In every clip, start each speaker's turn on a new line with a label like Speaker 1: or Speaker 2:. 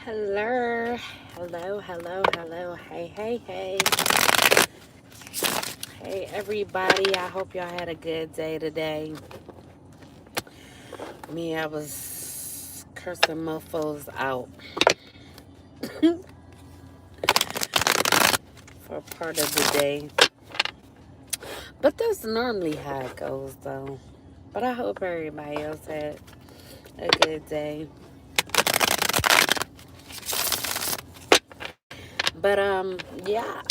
Speaker 1: Hello, hello. Hey. Hey, everybody. I hope y'all had a good day today. Me, I was cursing mofos out for part of the day. But that's normally how it goes, though. But I hope everybody else had a good day. But, yeah.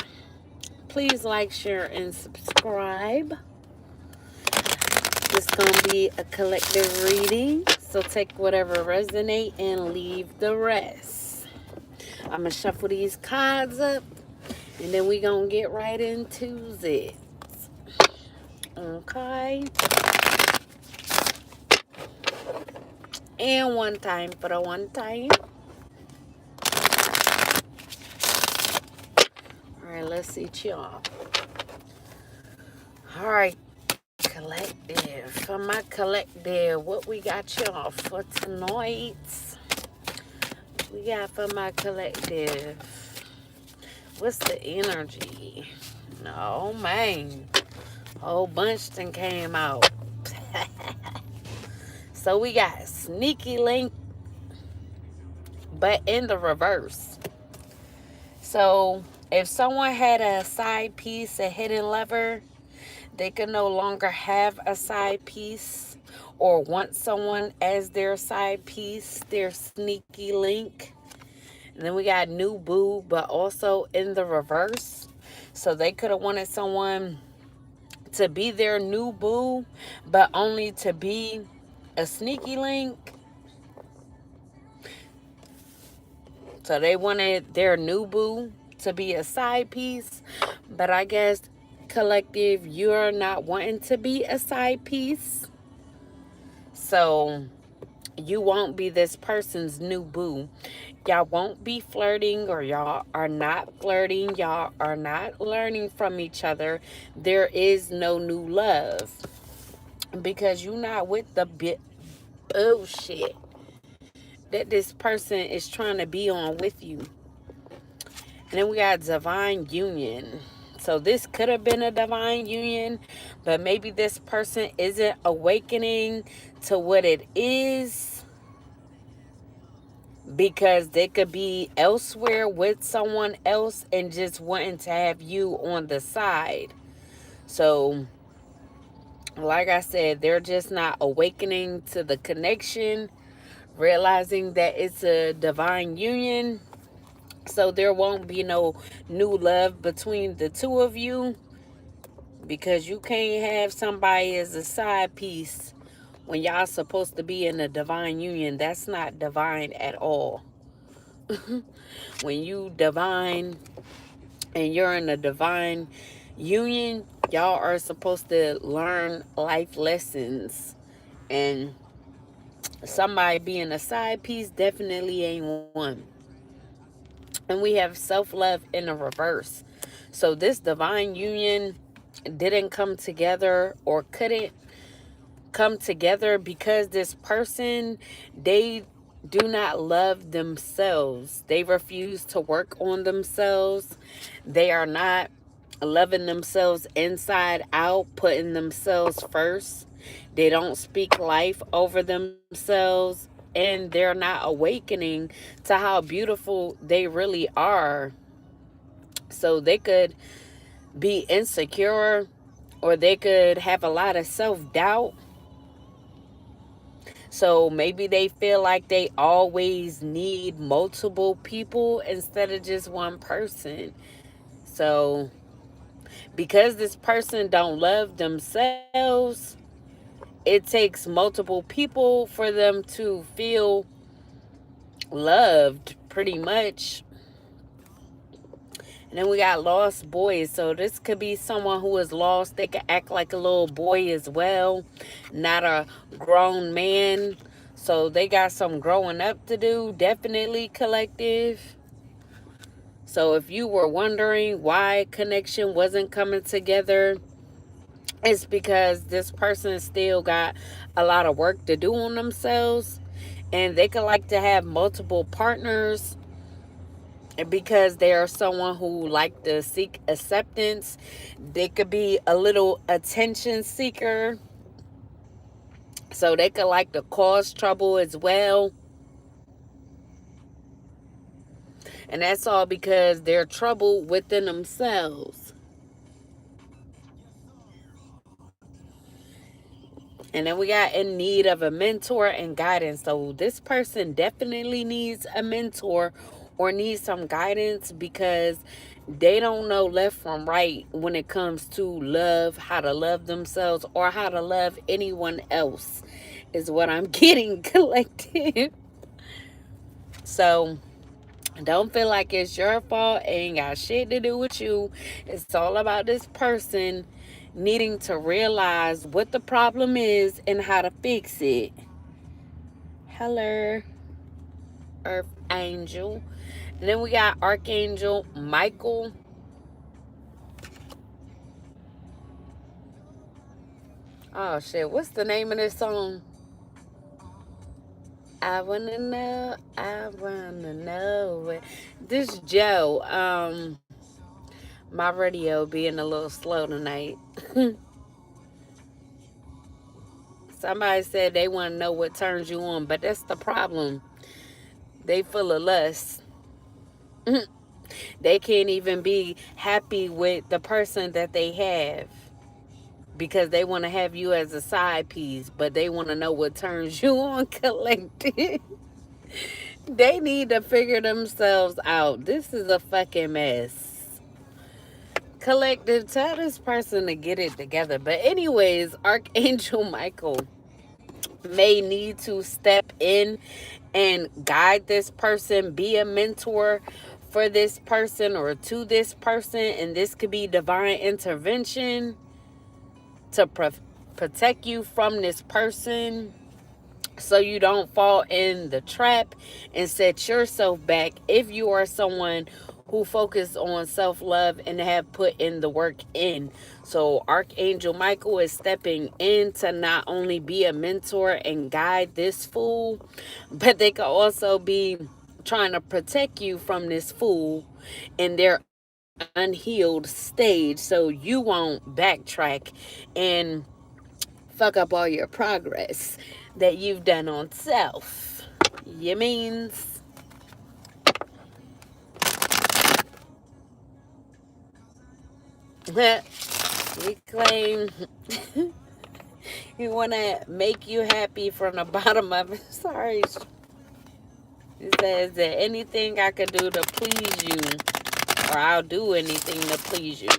Speaker 1: Please like, share, and subscribe. This gonna be a collective reading, so take whatever resonate and leave the rest. I'm gonna shuffle these cards up, and then we gonna get right into it. Okay. And one time for the one time. All right, let's see y'all. All right, collective. For my collective, what we got y'all for tonight? We got for my collective. What's the energy? Oh, man. Whole bunch then came out. So we got sneaky link, but in the reverse. So if someone had a side piece, a hidden lover, they could no longer have a side piece or want someone as their side piece, their sneaky link. And then we got new boo, but also in the reverse. So they could have wanted someone to be their new boo, but only to be a sneaky link. So they wanted their new boo to be a side piece, but I guess collective, you're not wanting to be a side piece. So you won't be this person's new boo. Y'all won't be flirting, or y'all are not flirting. Y'all are not learning from each other. There is no new love because you're not with the bullshit that this person is trying to be on with you. And then we got divine union. So this could have been a divine union, but maybe this person isn't awakening to what it is because they could be elsewhere with someone else and just wanting to have you on the side. So, like I said, they're just not awakening to the connection, realizing that it's a divine union. So there won't be no new love between the two of you, because you can't have somebody as a side piece when y'all supposed to be in a divine union. That's not divine at all. When you divine and you're in a divine union, y'all are supposed to learn life lessons. And somebody being a side piece definitely ain't one. And we have self-love in the reverse. So this divine union didn't come together, or couldn't come together, because this person, they do not love themselves. They refuse to work on themselves. They are not loving themselves inside out, putting themselves first. They don't speak life over themselves, and they're not awakening to how beautiful they really are. So they could be insecure, or they could have a lot of self-doubt. So maybe they feel like they always need multiple people instead of just one person. So because this person don't love themselves, it takes multiple people for them to feel loved, pretty much. And then we got lost boys. So this could be someone who is lost. They could act like a little boy as well, not a grown man. So they got some growing up to do, definitely, collective. So if you were wondering why connection wasn't coming together, it's because this person still got a lot of work to do on themselves. And they could like to have multiple partners, because they are someone who like to seek acceptance. They could be a little attention seeker, so they could like to cause trouble as well. And that's all because they're trouble within themselves. And then we got in need of a mentor and guidance. So this person definitely needs a mentor or needs some guidance because they don't know left from right when it comes to love, how to love themselves, or how to love anyone else, is what I'm getting, collective. So don't feel like it's your fault. It ain't got shit to do with you. It's all about this person needing to realize what the problem is and how to fix it. Hello, Earth Angel. And then we got Archangel Michael. Oh shit, what's the name of this song? I wanna know, I wanna know. This Joe, my radio being a little slow tonight. Somebody said they want to know what turns you on, but that's the problem. They full of lust. They can't even be happy with the person that they have because they want to have you as a side piece, but they want to know what turns you on, collective. They need to figure themselves out. This is a fucking mess. Collective, tell this person to get it together. But anyways, Archangel Michael may need to step in and guide this person, be a mentor for this person or to this person. And this could be divine intervention to protect you from this person so you don't fall in the trap and set yourself back if you are someone who focus on self-love and have put in the work in. So Archangel Michael is stepping in to not only be a mentor and guide this fool, but they could also be trying to protect you from this fool in their unhealed stage so you won't backtrack and fuck up all your progress that you've done on self. You means? We claim we want to make you happy from the bottom of it. Sorry. It says, is there anything I could do to please you? Or I'll do anything to please you.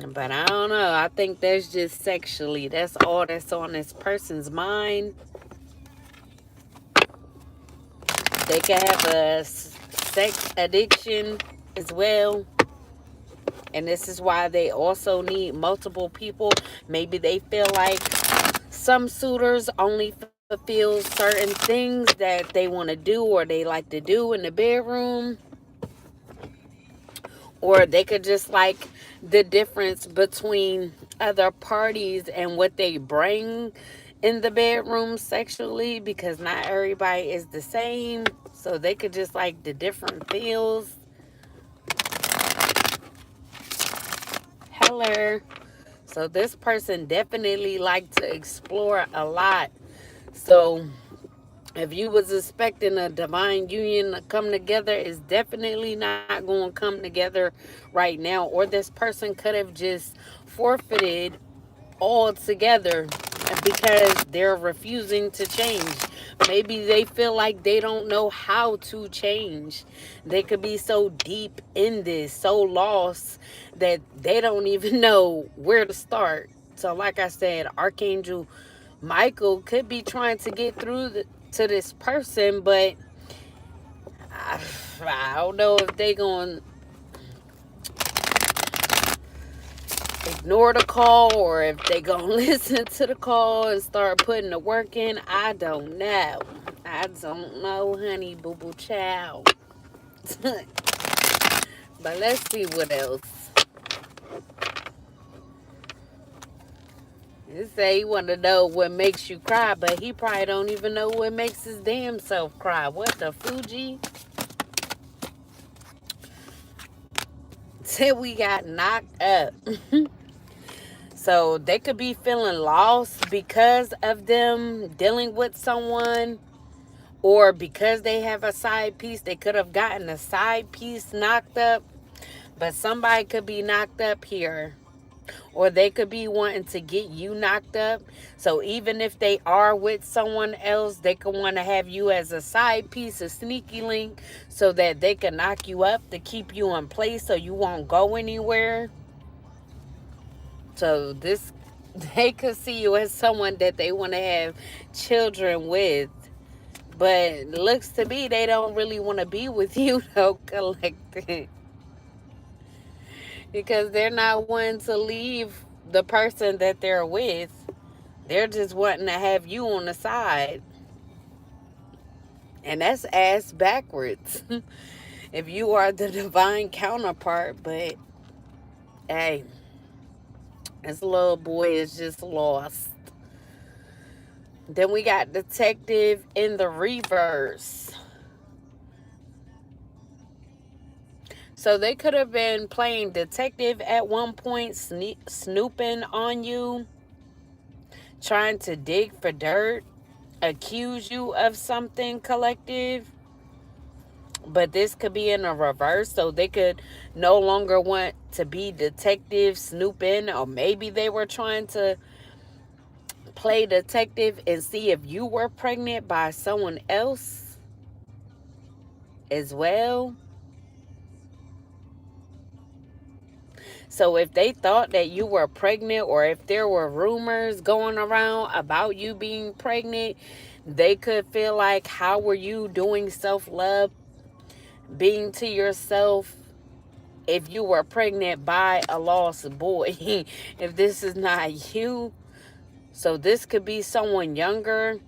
Speaker 1: But I don't know. I think that's just sexually. That's all that's on this person's mind. They could have a sex addiction as well. And this is why they also need multiple people. Maybe they feel like some suitors only fulfill certain things that they want to do or they like to do in the bedroom. Or they could just like the difference between other parties and what they bring in the bedroom sexually, because not everybody is the same. So they could just like the different feels. Hello. So this person definitely like to explore a lot. So if you was expecting a divine union to come together, it's definitely not going to come together right now. Or this person could have just forfeited altogether because they're refusing to change. Maybe they feel like they don't know how to change. They could be so deep in this, so lost that they don't even know where to start. So like I said, Archangel Michael could be trying to get through to this person, but I don't know if they going to ignore the call or if they going to listen to the call and start putting the work in. I don't know. I don't know, honey boo boo child. But let's see what else. He say he want to know what makes you cry, but he probably don't even know what makes his damn self cry. What the Fuji? Till we got knocked up. So they could be feeling lost because of them dealing with someone, or because they have a side piece. They could have gotten a side piece knocked up, but somebody could be knocked up here. Or they could be wanting to get you knocked up. So even if they are with someone else, they could want to have you as a side piece, a sneaky link, so that they can knock you up to keep you in place so you won't go anywhere. So this, they could see you as someone that they want to have children with. But looks to me they don't really want to be with you though, collective. Because they're not wanting to leave the person that they're with. They're just wanting to have you on the side. And that's ass backwards. If you are the divine counterpart. But hey, this little boy is just lost. Then we got detective in the reverse. So they could have been playing detective at one point, snooping on you, trying to dig for dirt, accuse you of something, collective. But this could be in a reverse, so they could no longer want to be detective snooping, or maybe they were trying to play detective and see if you were pregnant by someone else as well. So if they thought that you were pregnant, or if there were rumors going around about you being pregnant, they could feel like, how were you doing self-love, being to yourself, if you were pregnant by a lost boy? If this is not you. So this could be someone younger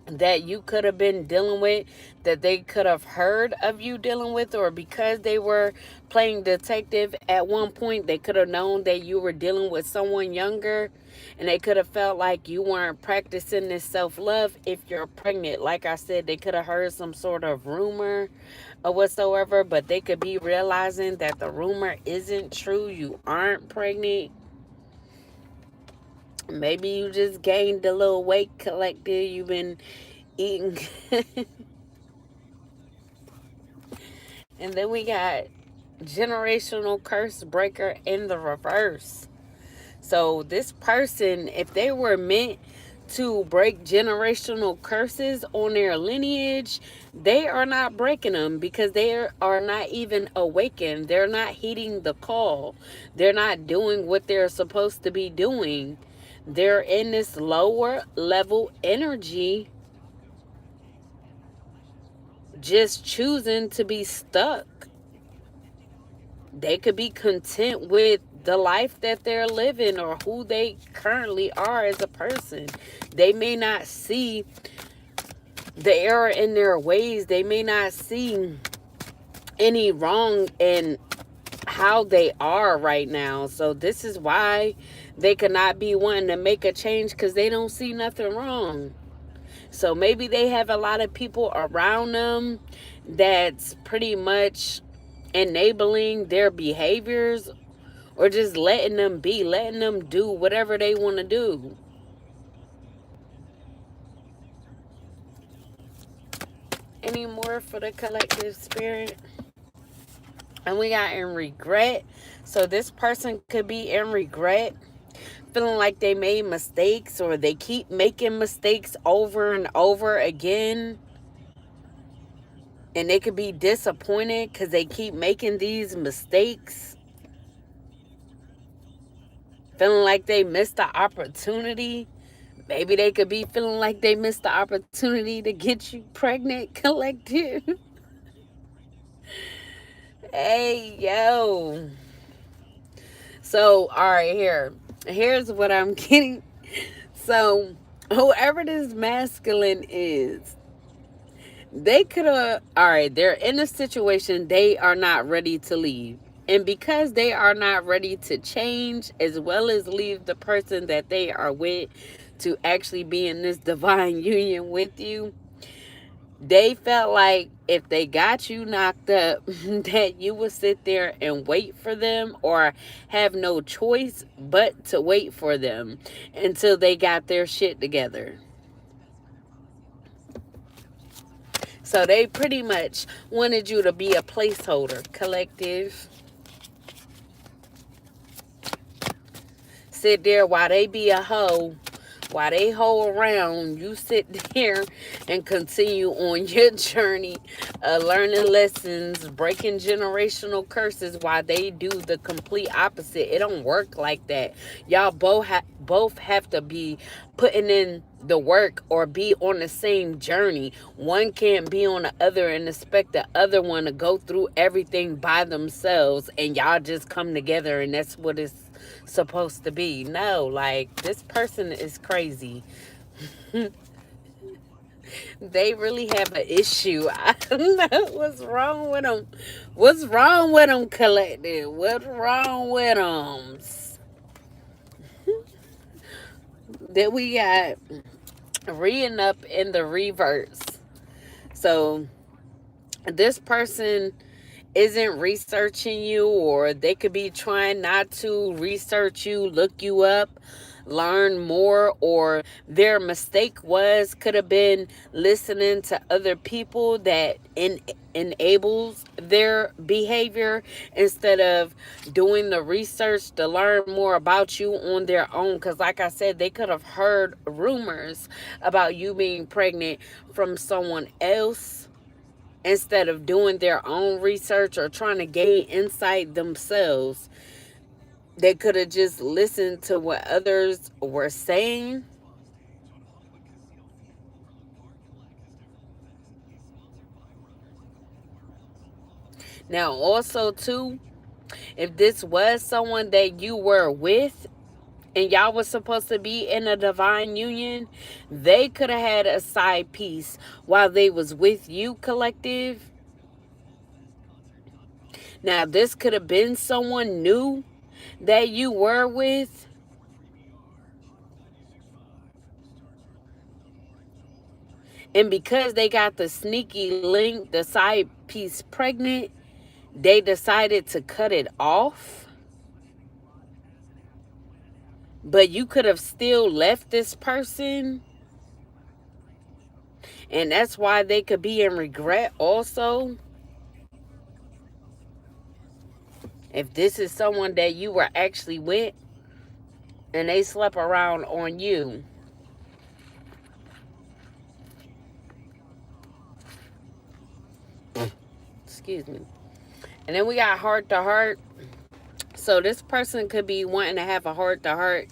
Speaker 1: that you could have been dealing with, that they could have heard of you dealing with, or because they were playing detective at one point, they could have known that you were dealing with someone younger, and they could have felt like you weren't practicing this self-love if you're pregnant. Like I said, they could have heard some sort of rumor or whatsoever, but they could be realizing that the rumor isn't true. You aren't pregnant. Maybe you just gained a little weight, collective. You've been eating. And then we got generational curse breaker in the reverse. So this person, if they were meant to break generational curses on their lineage, they are not breaking them, because they are not even awakened. They're not heeding the call. They're not doing what they're supposed to be doing. They're in this lower level energy, just choosing to be stuck. They could be content with the life that they're living, or who they currently are as a person. They may not see the error in their ways. They may not see any wrong in how they are right now. So this is why they could not be wanting to make a change, because they don't see nothing wrong. So maybe they have a lot of people around them that's pretty much enabling their behaviors, or just letting them be, letting them do whatever they want to do. Any more for the collective spirit? And we got in regret. So this person could be in regret, feeling like they made mistakes, or they keep making mistakes over and over again. And they could be disappointed because they keep making these mistakes, feeling like they missed the opportunity. Maybe they could be feeling like they missed the opportunity to get you pregnant, collective. Hey, yo. So, all right, here's what I'm getting. So, whoever this masculine is, they could have, all right, they're in a situation they are not ready to leave. And because they are not ready to change, as well as leave the person that they are with to actually be in this divine union with you, They felt like if they got you knocked up, that you would sit there and wait for them or have no choice but to wait for them until they got their shit together. So they pretty much wanted you to be a placeholder, collective. Sit there while they be a hoe. While they hoe around, you sit there and continue on your journey, learning lessons, breaking generational curses while they do the complete opposite. It don't work like that. Y'all both have to be putting in the work or be on the same journey. One can't be on the other and expect the other one to go through everything by themselves and y'all just come together and that's what it's supposed to be. No, like, this person is crazy. They really have an issue. I don't know what's wrong with them. What's wrong with them, collective? What's wrong with them? Then we got reading up in the reverse. So this person isn't researching you, or they could be trying not to research you, look you up, learn more, or their mistake could have been listening to other people that enables their behavior instead of doing the research to learn more about you on their own. Because like I said, they could have heard rumors about you being pregnant from someone else instead of doing their own research or trying to gain insight themselves. They could have just listened to what others were saying. Now, also, too, if this was someone that you were with and y'all was supposed to be in a divine union, they could have had a side piece while they was with you, collective. Now, this could have been someone new that you were with. And because they got the sneaky link, the side piece pregnant, they decided to cut it off. But you could have still left this person. And that's why they could be in regret also. If this is someone that you were actually with and they slept around on you. Excuse me. And then we got heart to heart. So this person could be wanting to have a heart to heart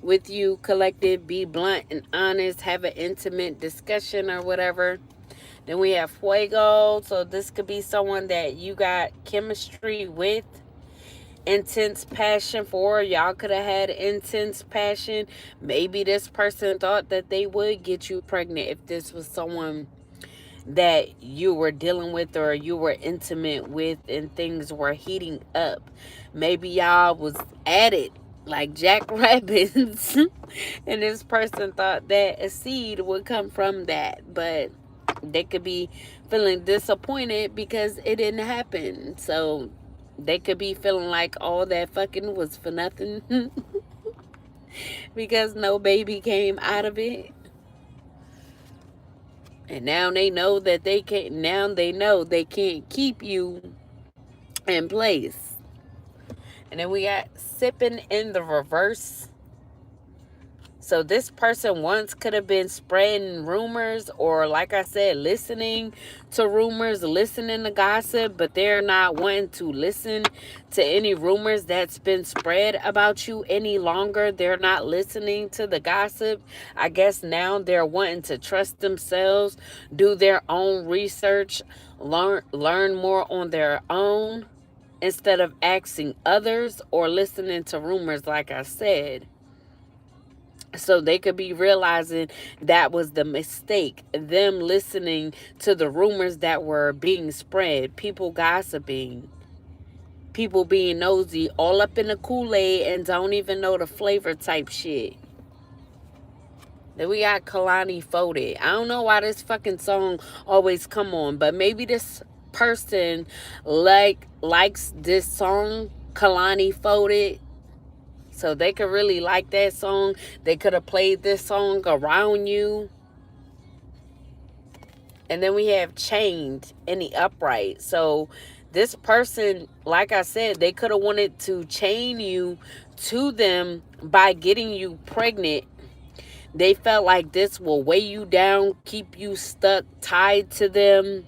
Speaker 1: with you, collective, be blunt and honest, have an intimate discussion or whatever. Then we have fuego. So this could be someone that you got chemistry with, intense passion for. Y'all could have had intense passion. Maybe this person thought that they would get you pregnant if this was someone that you were dealing with or you were intimate with and things were heating up. Maybe y'all was at it like jackrabbits and this person thought that a seed would come from that, but they could be feeling disappointed because it didn't happen. So they could be feeling like all that fucking was for nothing because no baby came out of it. And now they know that they can't, now they know they can't keep you in place. And then we got sipping in the reverse. So this person once could have been spreading rumors or, like I said, listening to rumors, listening to gossip, but they're not wanting to listen to any rumors that's been spread about you any longer. They're not listening to the gossip. I guess now they're wanting to trust themselves, do their own research, learn more on their own instead of asking others or listening to rumors, like I said. So they could be realizing that was the mistake. Them listening to the rumors that were being spread. People gossiping. People being nosy. All up in the Kool-Aid and don't even know the flavor type shit. Then we got Kalani Folded. I don't know why this fucking song always come on, but maybe this person likes this song, Kalani Folded. So they could really like that song. They could have played this song around you. And then we have Chained in the Upright. So this person, like I said, they could have wanted to chain you to them by getting you pregnant. They felt like this will weigh you down, keep you stuck, tied to them.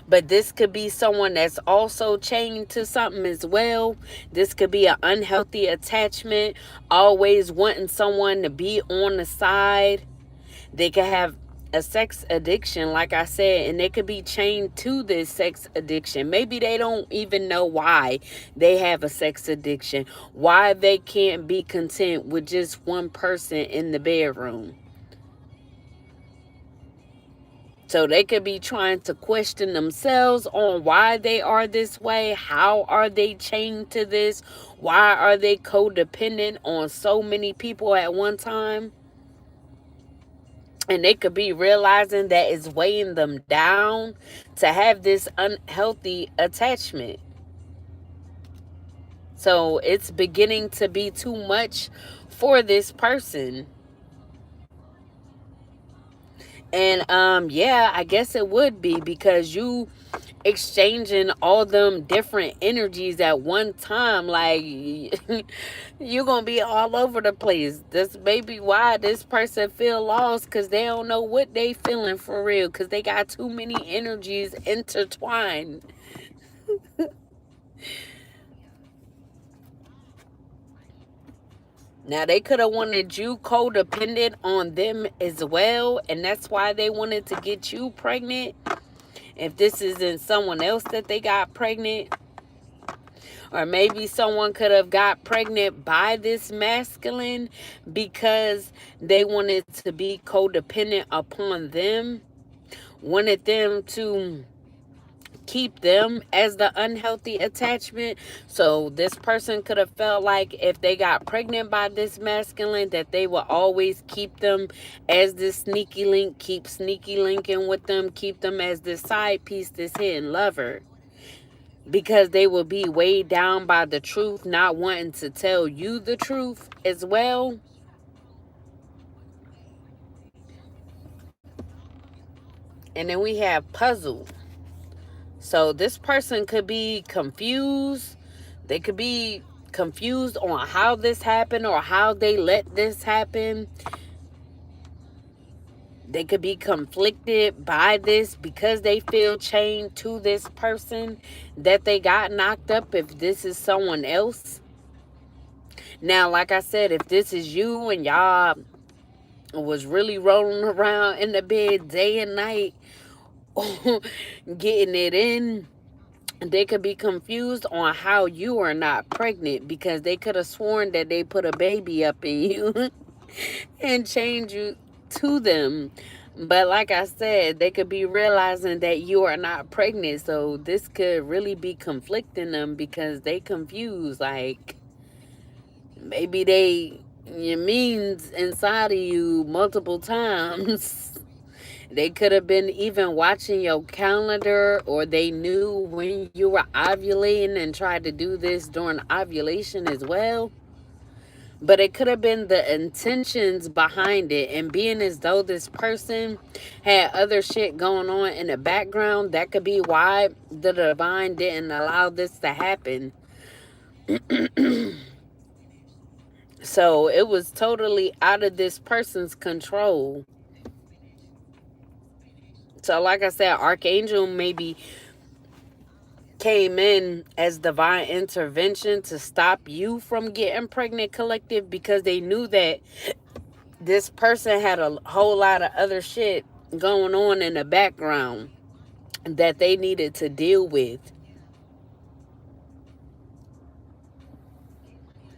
Speaker 1: But this could be someone that's also chained to something as well. This could be an unhealthy attachment, always wanting someone to be on the side. They could have a sex addiction, like I said, and they could be chained to this sex addiction. Maybe they don't even know why they have a sex addiction, why they can't be content with just one person in the bedroom. So they could be trying to question themselves on why they are this way. How are they chained to this? Why are they codependent on so many people at one time? And they could be realizing that it's weighing them down to have this unhealthy attachment. So it's beginning to be too much for this person. And yeah, I guess it would be, because you exchanging all them different energies at one time, like you're gonna be all over the place. That's maybe why this person feel lost, because they don't know what they feeling for real, because they got too many energies intertwined. Now, they could have wanted you codependent on them as well, and that's why they wanted to get you pregnant. If this isn't someone else that they got pregnant, or maybe someone could have got pregnant by this masculine because they wanted to be codependent upon them, wanted them to keep them as the unhealthy attachment. So this person could have felt like if they got pregnant by this masculine, that they will always keep them as this sneaky link, keep sneaky linking with them, keep them as this side piece, this hidden lover, because they will be weighed down by the truth, not wanting to tell you the truth as well. And then we have Puzzle. So this person could be confused. They could be confused on how this happened or how they let this happen. They could be conflicted by this because they feel chained to this person that they got knocked up, if this is someone else. Now, like I said, if this is you and y'all was really rolling around in the bed day and night, getting it in, they could be confused on how you are not pregnant, because they could have sworn that they put a baby up in you and change you to them. But like I said, they could be realizing that you are not pregnant. So this could really be conflicting them, because they confused. Like, maybe they your means inside of you multiple times. They could have been even watching your calendar, or they knew when you were ovulating and tried to do this during ovulation as well. But it could have been the intentions behind it, and being as though this person had other shit going on in the background, that could be why the divine didn't allow this to happen. So it was totally out of this person's control. So like I said, Archangel maybe came in as divine intervention to stop you from getting pregnant, collective, because they knew that this person had a whole lot of other shit going on in the background that they needed to deal with.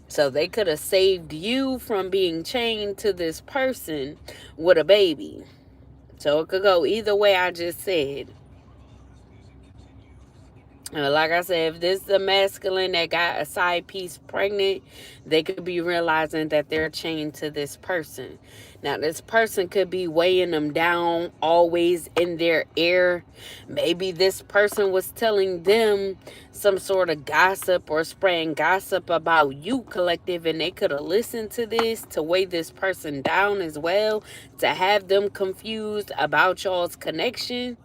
Speaker 1: So they could have saved you from being chained to this person with a baby. So it could go either way I just said. Like I said, if this is a masculine that got a side piece pregnant, they could be realizing that they're chained to this person. Now, this person could be weighing them down, always in their ear. Maybe this person was telling them some sort of gossip or spraying gossip about you, collective, and they could have listened to this to weigh this person down as well, to have them confused about y'all's connection.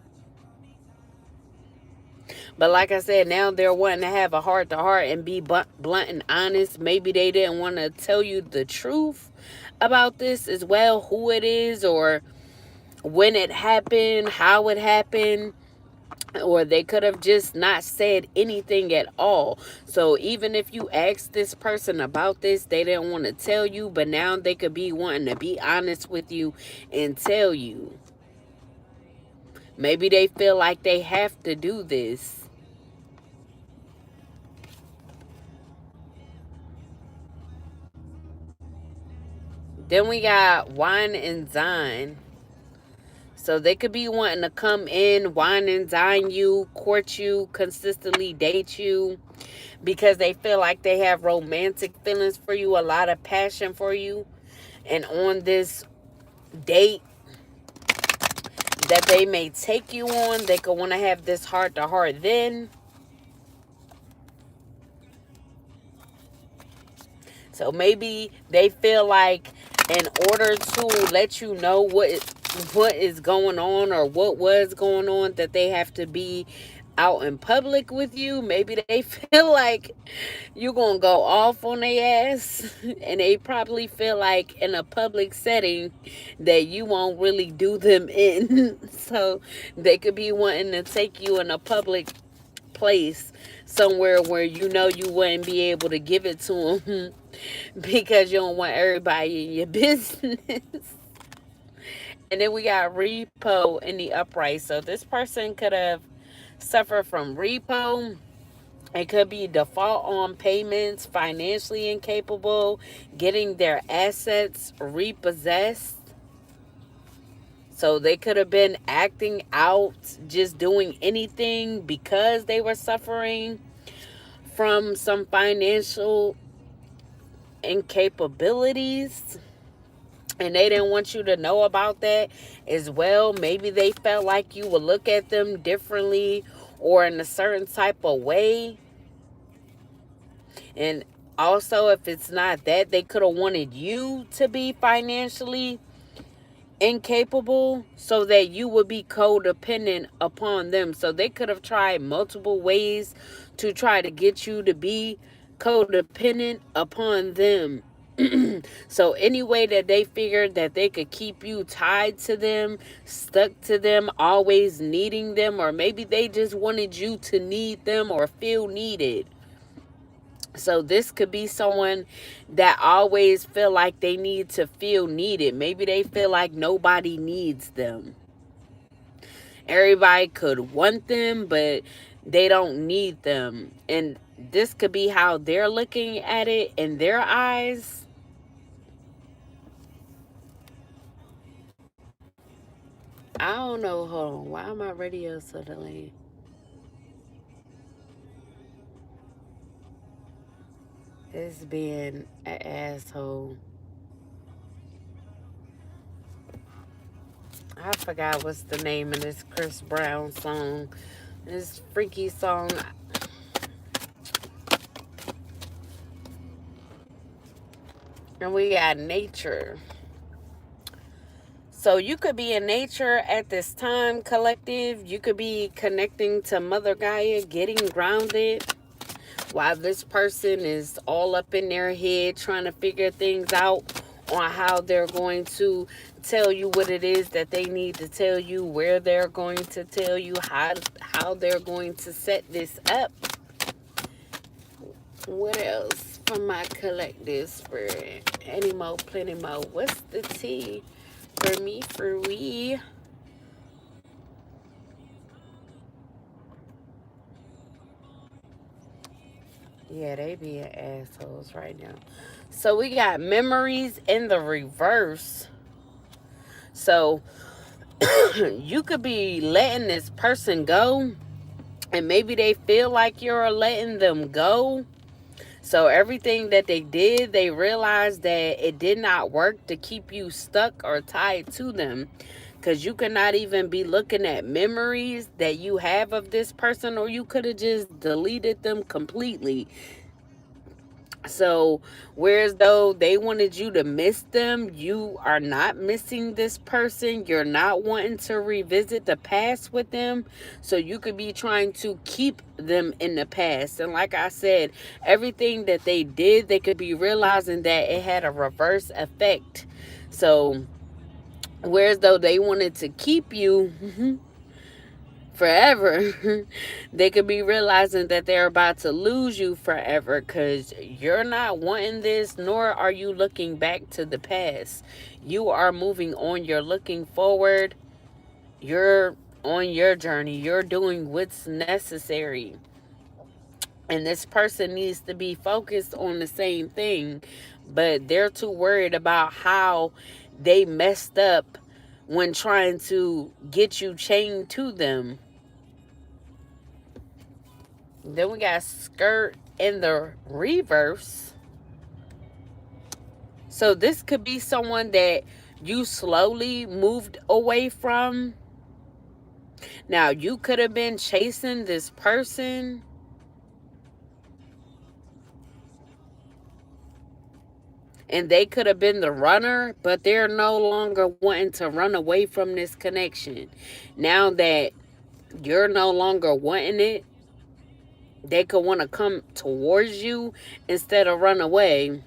Speaker 1: But like I said, now they're wanting to have a heart to heart and be blunt and honest. Maybe they didn't want to tell you the truth about this as well, who it is or when it happened, how it happened. Or they could have just not said anything at all. So even if you asked this person about this, they didn't want to tell you. But now they could be wanting to be honest with you and tell you. Maybe they feel like they have to do this. Then we got wine and dine. So they could be wanting to come in, wine and dine you, court you, consistently date you because they feel like they have romantic feelings for you, a lot of passion for you. And on this date that they may take you on, they could want to have this heart to heart then. So maybe they feel like in order to let you know what is going on or what was going on, that they have to be out in public with you. Maybe they feel like you're going to go off on their ass. And they probably feel like in a public setting that you won't really do them in. So they could be wanting to take you in a public place somewhere where you know you wouldn't be able to give it to them because you don't want everybody in your business. And then we got repo in the upright. So this person could have suffered from repo. It could be default on payments, financially incapable, getting their assets repossessed. So they could have been acting out, just doing anything because they were suffering from some financial incapabilities. And they didn't want you to know about that as well. Maybe they felt like you would look at them differently or in a certain type of way. And also, if it's not that, they could have wanted you to be financially incapable so that you would be codependent upon them. So they could have tried multiple ways to try to get you to be codependent upon them. So any way that they figured that they could keep you tied to them, stuck to them, always needing them, or maybe they just wanted you to need them or feel needed. So this could be someone that always feel like they need to feel needed. Maybe they feel like nobody needs them. Everybody could want them, but they don't need them. And this could be how they're looking at it in their eyes. I don't know. Hold on. Why am I radio so delayed? It's being an asshole. I forgot what's the name of this Chris Brown song. This freaky song. And we got nature. So you could be in nature at this time, collective. You could be connecting to Mother Gaia, getting grounded, while this person is all up in their head trying to figure things out on how they're going to tell you what it is that they need to tell you, where they're going to tell you, how they're going to set this up. What else from my collective spirit? Any more, plenty more. What's the tea for me, for we? Yeah, they being assholes right now. So we got memories in the reverse. So you could be letting this person go And maybe they feel like you're letting them go. So everything that they did, they realized that it did not work to keep you stuck or tied to them. Because you could not even be looking at memories that you have of this person, or you could have just deleted them completely. So, whereas though they wanted you to miss them, you are not missing this person. You're not wanting to revisit the past with them. So, you could be trying to keep them in the past. And like I said, everything that they did, they could be realizing that it had a reverse effect. So, whereas though they wanted to keep you forever, they could be realizing that they're about to lose you forever, because you're not wanting this, nor are you looking back to the past. You are moving on. You're looking forward. You're on your journey. You're doing what's necessary. And this person needs to be focused on the same thing, but they're too worried about how they messed up when trying to get you chained to them. Then we got skirt in the reverse. So this could be someone that you slowly moved away from. Now, you could have been chasing this person, and they could have been the runner, but they're no longer wanting to run away from this connection. Now that you're no longer wanting it, they could want to come towards you instead of run away.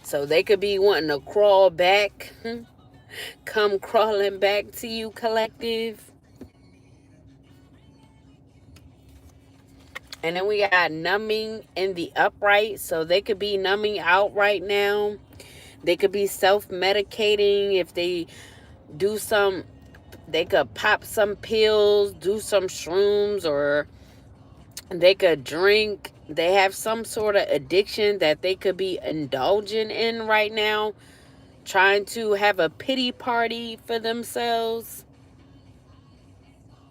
Speaker 1: So they could be wanting to crawl back, come crawling back to you, collective. And then we got numbing in the upright. So they could be numbing out right now. They could be self-medicating. If they do some, they could pop some pills, do some shrooms, or they could drink. They have some sort of addiction that they could be indulging in right now, trying to have a pity party for themselves.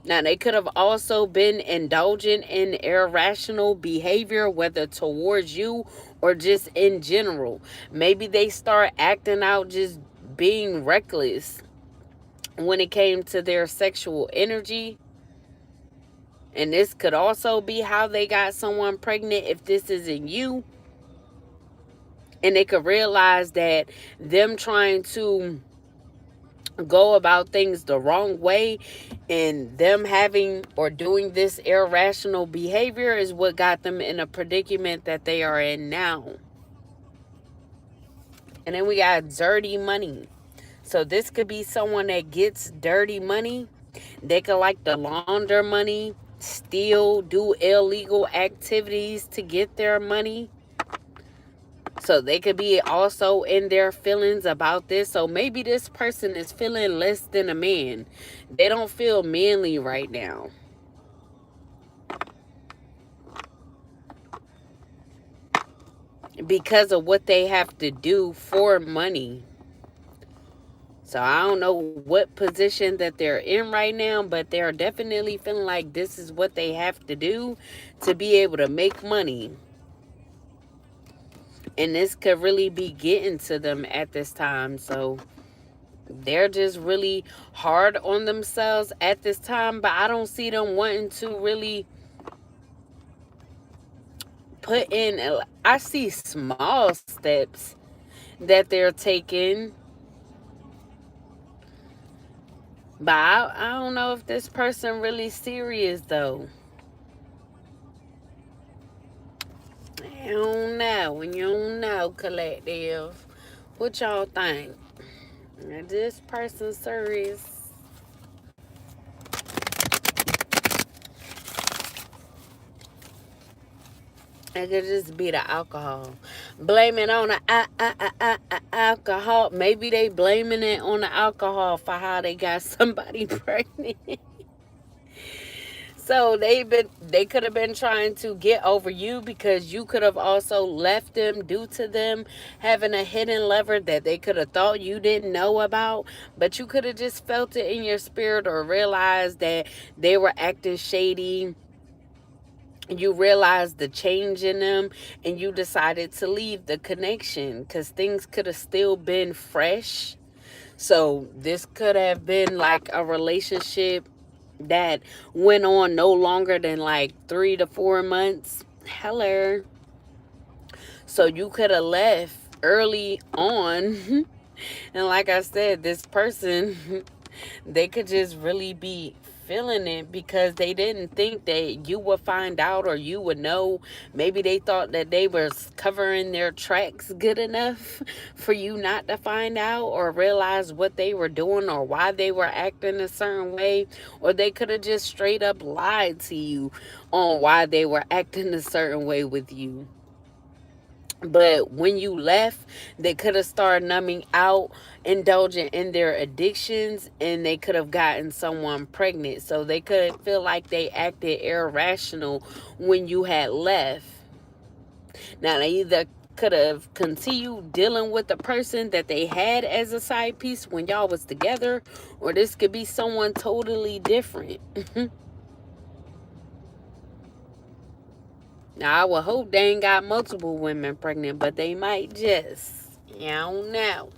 Speaker 1: Now, they could have also been indulging in irrational behavior, whether towards you or just in general. Maybe they start acting out, just being reckless when it came to their sexual energy. And this could also be how they got someone pregnant if this isn't you. And they could realize that them trying to go about things the wrong way and them having or doing this irrational behavior is what got them in a predicament that they are in now. And then we got dirty money. So this could be someone that gets dirty money. They could like to launder money, steal, do illegal activities to get their money. So they could be also in their feelings about this. So maybe this person is feeling less than a man. They don't feel manly right now. Because of what they have to do for money. So I don't know what position that they're in right now, but they're definitely feeling like this is what they have to do to be able to make money. And this could really be getting to them at this time. So they're just really hard on themselves at this time. But I don't see them wanting to really put in. I see small steps that they're taking. But I don't know if this person really serious though. I don't know. When you don't know, collective, what y'all think? Is this person serious? It could just be the alcohol. Blame it on the alcohol. Maybe they blaming it on the alcohol for how they got somebody pregnant. So they could have been trying to get over you because you could have also left them due to them having a hidden lover that they could have thought you didn't know about, but you could have just felt it in your spirit or realized that they were acting shady. You realized the change in them and you decided to leave the connection because things could have still been fresh. So this could have been like a relationship that went on no longer than like 3 to 4 months. Hello. So you could have left early on. And like I said, this person, they could just really be feeling it because they didn't think that you would find out or you would know. Maybe they thought that they were covering their tracks good enough for you not to find out or realize what they were doing or why they were acting a certain way. Or they could have just straight up lied to you on why they were acting a certain way with you. But when you left, they could have started numbing out, indulging in their addictions, and they could have gotten someone pregnant. So they could feel like they acted irrational when you had left. Now, they either could have continued dealing with the person that they had as a side piece when y'all was together, or this could be someone totally different. Now, I would hope they ain't got multiple women pregnant, but they might just. You don't know.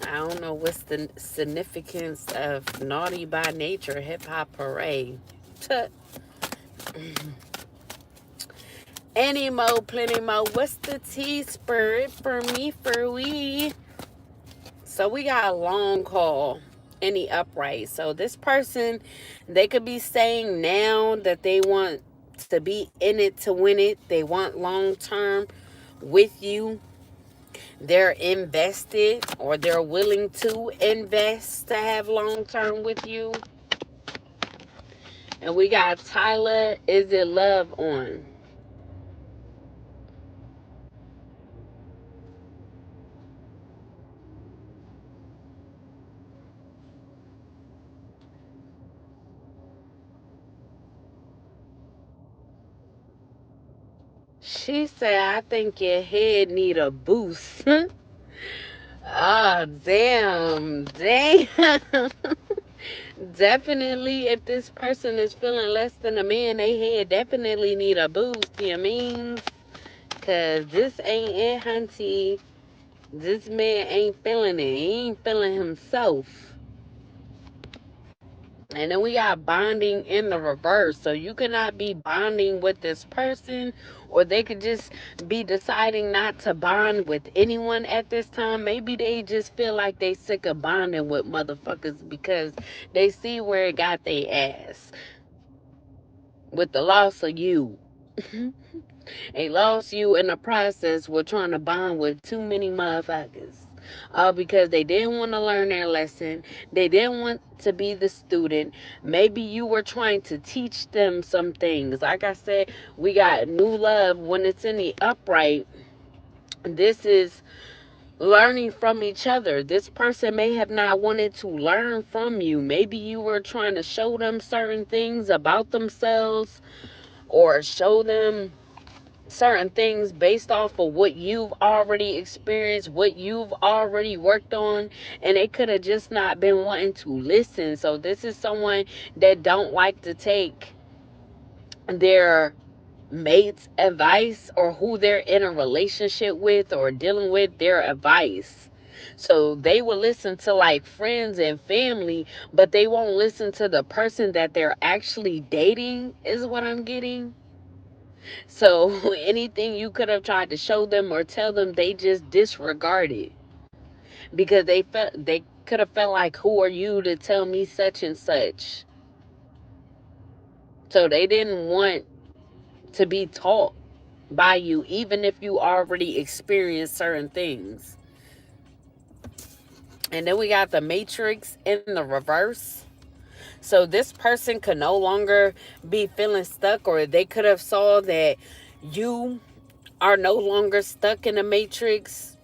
Speaker 1: I don't know what's the significance of Naughty by Nature Hip Hop Parade. Any mo, plenty mo. What's the tea, spirit, for me, for we? So we got a long call in the upright. So this person, they could be saying now that they want to be in it to win it. They want long term with you. They're invested or they're willing to invest to have long term with you. And we got Tyler, is it love on? She said, I think your head need a boost. Oh, damn. Damn. Definitely, if this person is feeling less than a man, they head definitely need a boost. You mean? Because this ain't it, hunty. This man ain't feeling it. He ain't feeling himself. And then we got bonding in the reverse. So you cannot be bonding with this person, or they could just be deciding not to bond with anyone at this time. Maybe they just feel like they sick of bonding with motherfuckers because they see where it got their ass with the loss of you. They lost you in the process with trying to bond with too many motherfuckers. All because they didn't want to learn their lesson. They didn't want to be the student. Maybe you were trying to teach them some things. Like I said, we got new love when it's in the upright. This is learning from each other. This person may have not wanted to learn from you. Maybe you were trying to show them certain things about themselves or show them certain things based off of what you've already experienced, what you've already worked on, and they could have just not been wanting to listen. So this is someone that don't like to take their mate's advice or who they're in a relationship with or dealing with their advice. So they will listen to like friends and family, but they won't listen to the person that they're actually dating, is what I'm getting. So anything you could have tried to show them or tell them, they just disregarded because they could have felt like, who are you to tell me such and such? So they didn't want to be taught by you, even if you already experienced certain things. And then we got the matrix in the reverse. So this person could no longer be feeling stuck, or they could have saw that you are no longer stuck in the matrix,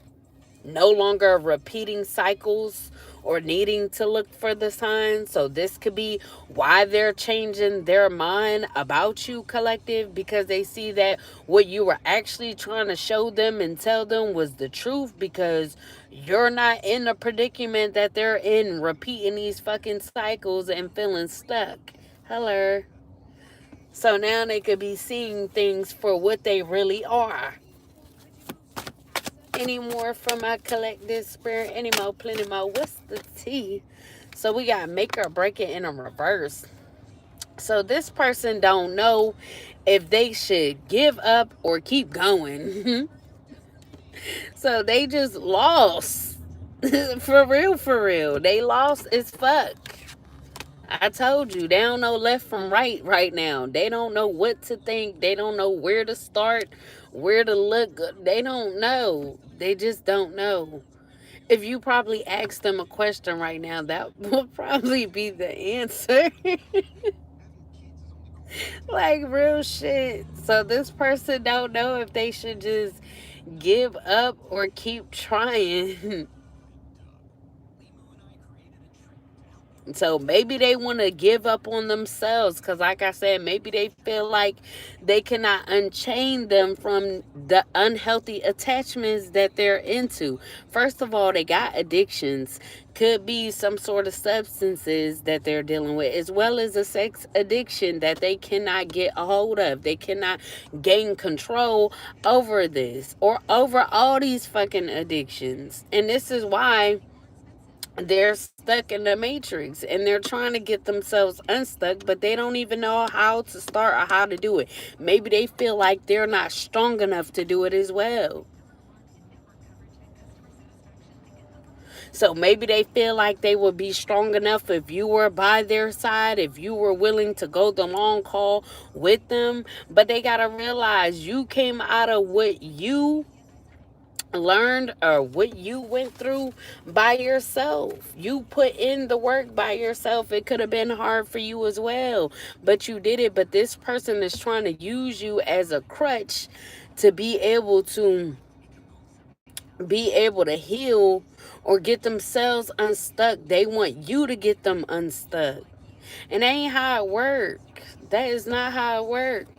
Speaker 1: no longer repeating cycles or needing to look for the signs. So this could be why they're changing their mind about you, collective, because they see that what you were actually trying to show them and tell them was the truth, because you're not in the predicament that they're in, repeating these fucking cycles and feeling stuck. Hello. So now they could be seeing things for what they really are. Any more from my collective spirit? Any more? Plenty more. What's the tea? So we got make or break it in a reverse. So this person don't know if they should give up or keep going. So they just lost. For real, for real. They lost as fuck. I told you, they don't know left from right now. They don't know what to think. They don't know where to start, where to look. They don't know. They just don't know. If you probably asked them a question right now, that would probably be the answer. Like real shit. So this person don't know if they should just give up or keep trying. So maybe they want to give up on themselves because, like I said, maybe they feel like they cannot unchain them from the unhealthy attachments that they're into. First of all, they got addictions. Could be some sort of substances that they're dealing with, as well as a sex addiction that they cannot get a hold of. They cannot gain control over this or over all these fucking addictions. And this is why they're stuck in the matrix and they're trying to get themselves unstuck, but they don't even know how to start or how to do it. Maybe they feel like they're not strong enough to do it as well. So maybe they feel like they would be strong enough if you were by their side, if you were willing to go the long haul with them. But they got to realize you came out of what you learned or what you went through by yourself. You put in the work by yourself. It could have been hard for you as well, but you did it. But this person is trying to use you as a crutch to be able to heal or get themselves unstuck. They want you to get them unstuck, and that ain't how it works. That is not how it works.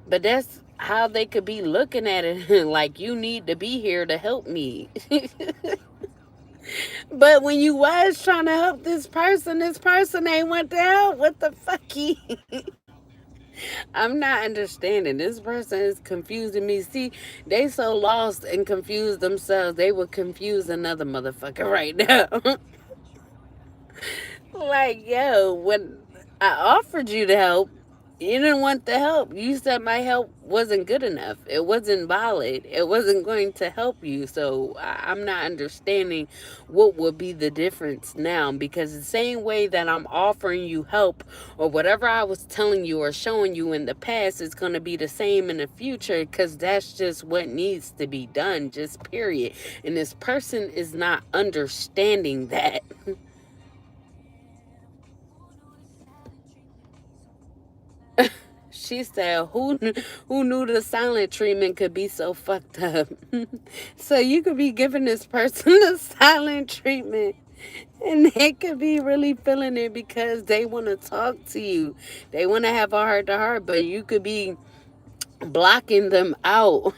Speaker 1: But that's how they could be looking at it. Like, you need to be here to help me. But when you was trying to help this person ain't want to help. What the fucky? I'm not understanding. This person is confusing me. See, they so lost and confused themselves, they would confuse another motherfucker right now. Like, yo, when I offered you to help, you didn't want the help. You said my help wasn't good enough. It wasn't valid. It wasn't going to help you. So I'm not understanding what would be the difference now, because the same way that I'm offering you help or whatever I was telling you or showing you in the past is going to be the same in the future, because that's just what needs to be done, just period. And this person is not understanding that. She said, who knew the silent treatment could be so fucked up? So you could be giving this person the silent treatment, and they could be really feeling it because they want to talk to you. They want to have a heart to heart, but you could be blocking them out.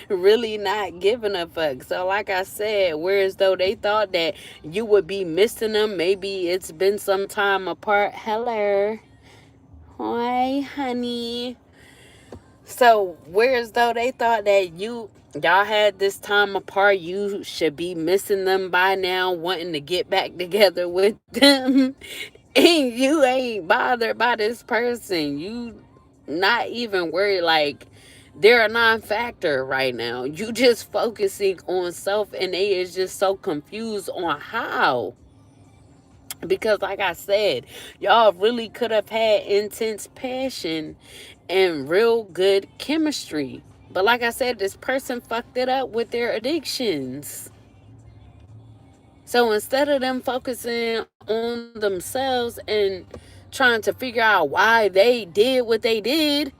Speaker 1: Really not giving a fuck. So like I said, whereas though they thought that you would be missing them, maybe it's been some time apart. Hello. Hi, honey. So, whereas though they thought that y'all had this time apart, you should be missing them by now, wanting to get back together with them. And you ain't bothered by this person. You not even worried. Like, they're a non-factor right now. You just focusing on self, and they is just so confused on how. Because like I said, y'all really could have had intense passion and real good chemistry. But like I said, this person fucked it up with their addictions. So instead of them focusing on themselves and trying to figure out why they did what they did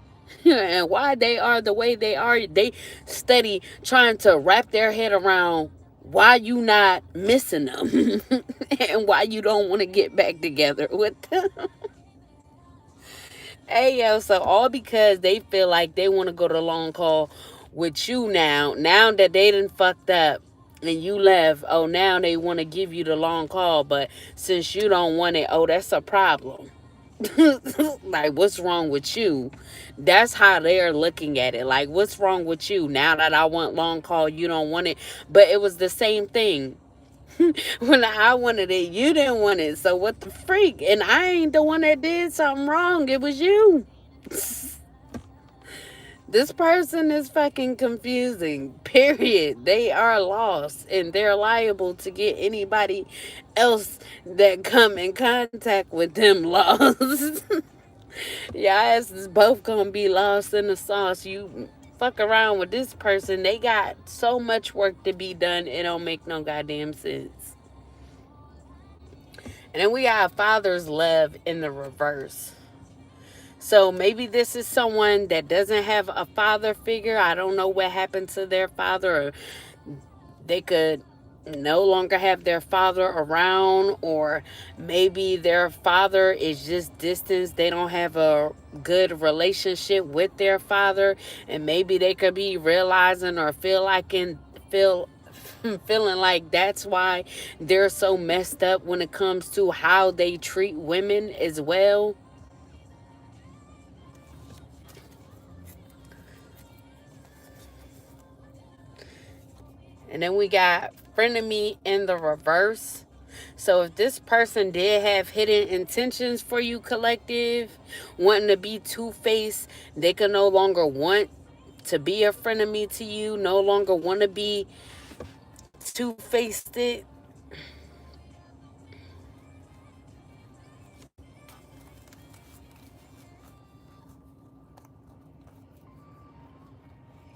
Speaker 1: and why they are the way they are, they study trying to wrap their head around why you not missing them and why you don't want to get back together with them. Hey, yo, so all because they feel like they want to go to the long call with you now that they done fucked up and you left. Oh, now they want to give you the long call, but since you don't want it, oh, that's a problem. Like, what's wrong with you? That's how they're looking at it. Like, what's wrong with you? Now that I want long call, you don't want it. But it was the same thing. When I wanted it, you didn't want it. So what the freak? And I ain't the one that did something wrong. It was you. This person is fucking confusing. Period. They are lost and they're liable to get anybody else that come in contact with them lost. Your ass is both gonna be lost in the sauce. You fuck around with this person, they got so much work to be done, it don't make no goddamn sense. And then we got father's love in the reverse. So maybe this is someone that doesn't have a father figure. I don't know what happened to their father, or they could no longer have their father around, or maybe their father is just distance. They don't have a good relationship with their father, and maybe they could be realizing or feeling like that's why they're so messed up when it comes to how they treat women as well. And then we got frenemy in the reverse. So if this person did have hidden intentions for you, collective, wanting to be two-faced, they can no longer want to be a frenemy to you, no longer want to be two-faced it.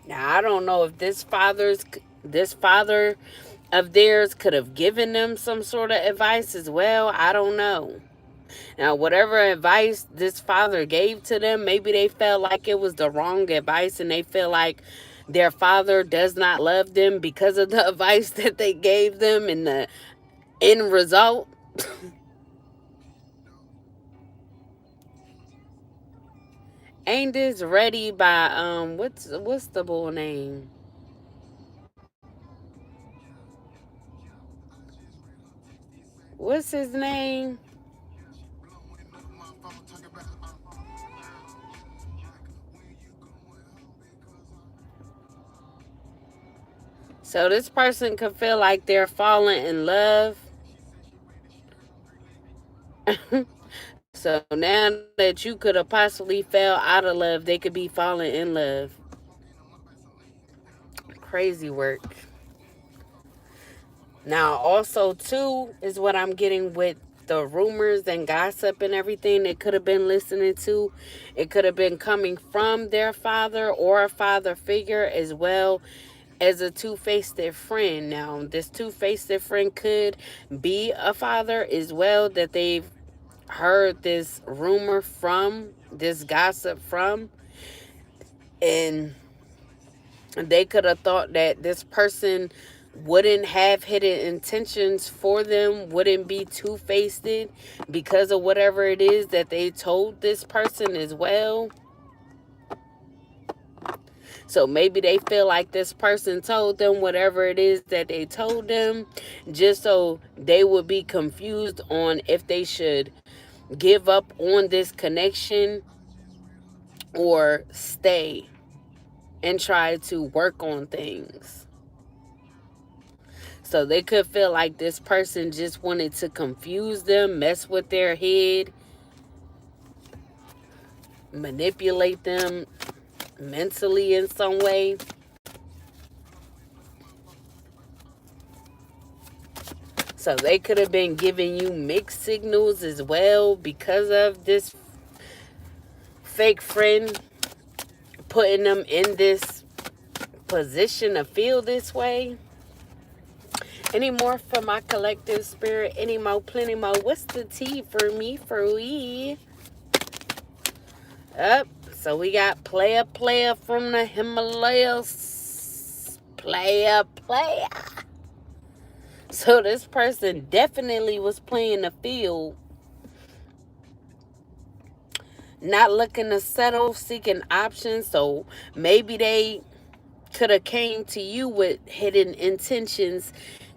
Speaker 1: Now, I don't know if this father of theirs could have given them some sort of advice as well. I don't know. Now, whatever advice this father gave to them, maybe they felt like it was the wrong advice and they feel like their father does not love them because of the advice that they gave them and the end result. Ain't this ready by what's the bull name? What's his name? So this person could feel like they're falling in love. So now that you could have possibly fell out of love, they could be falling in love. Crazy work. Now, also, too, is what I'm getting with the rumors and gossip and everything they could have been listening to. It could have been coming from their father or a father figure, as well as a two-faced friend. Now, this two-faced friend could be a father as well that they've heard this rumor from, this gossip from, and they could have thought that this person wouldn't have hidden intentions for them, wouldn't be two-faced because of whatever it is that they told this person as well. So maybe they feel like this person told them whatever it is that they told them, just so they would be confused on if they should give up on this connection or stay and try to work on things. So they could feel like this person just wanted to confuse them, mess with their head, manipulate them mentally in some way. So they could have been giving you mixed signals as well because of this fake friend putting them in this position to feel this way. Any more for my collective spirit? Any more, plenty more? What's the tea for me, for we? Up. So we got player from the Himalayas. Player. So this person definitely was playing the field, not looking to settle, seeking options. So maybe they could have came to you with hidden intentions,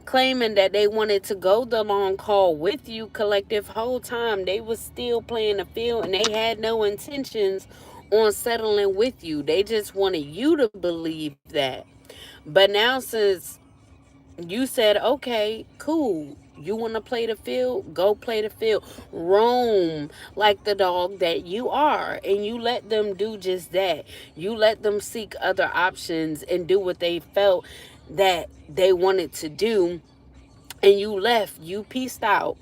Speaker 1: claiming that they wanted to go the long haul with you, collective. Whole time they was still playing the field and they had no intentions on settling with you. They just wanted you to believe that. But now, since you said, okay, cool, you want to play the field, go play the field, roam like the dog that you are, and you let them do just that. You let them seek other options and do what they felt that they wanted to do, and you left, you pieced out,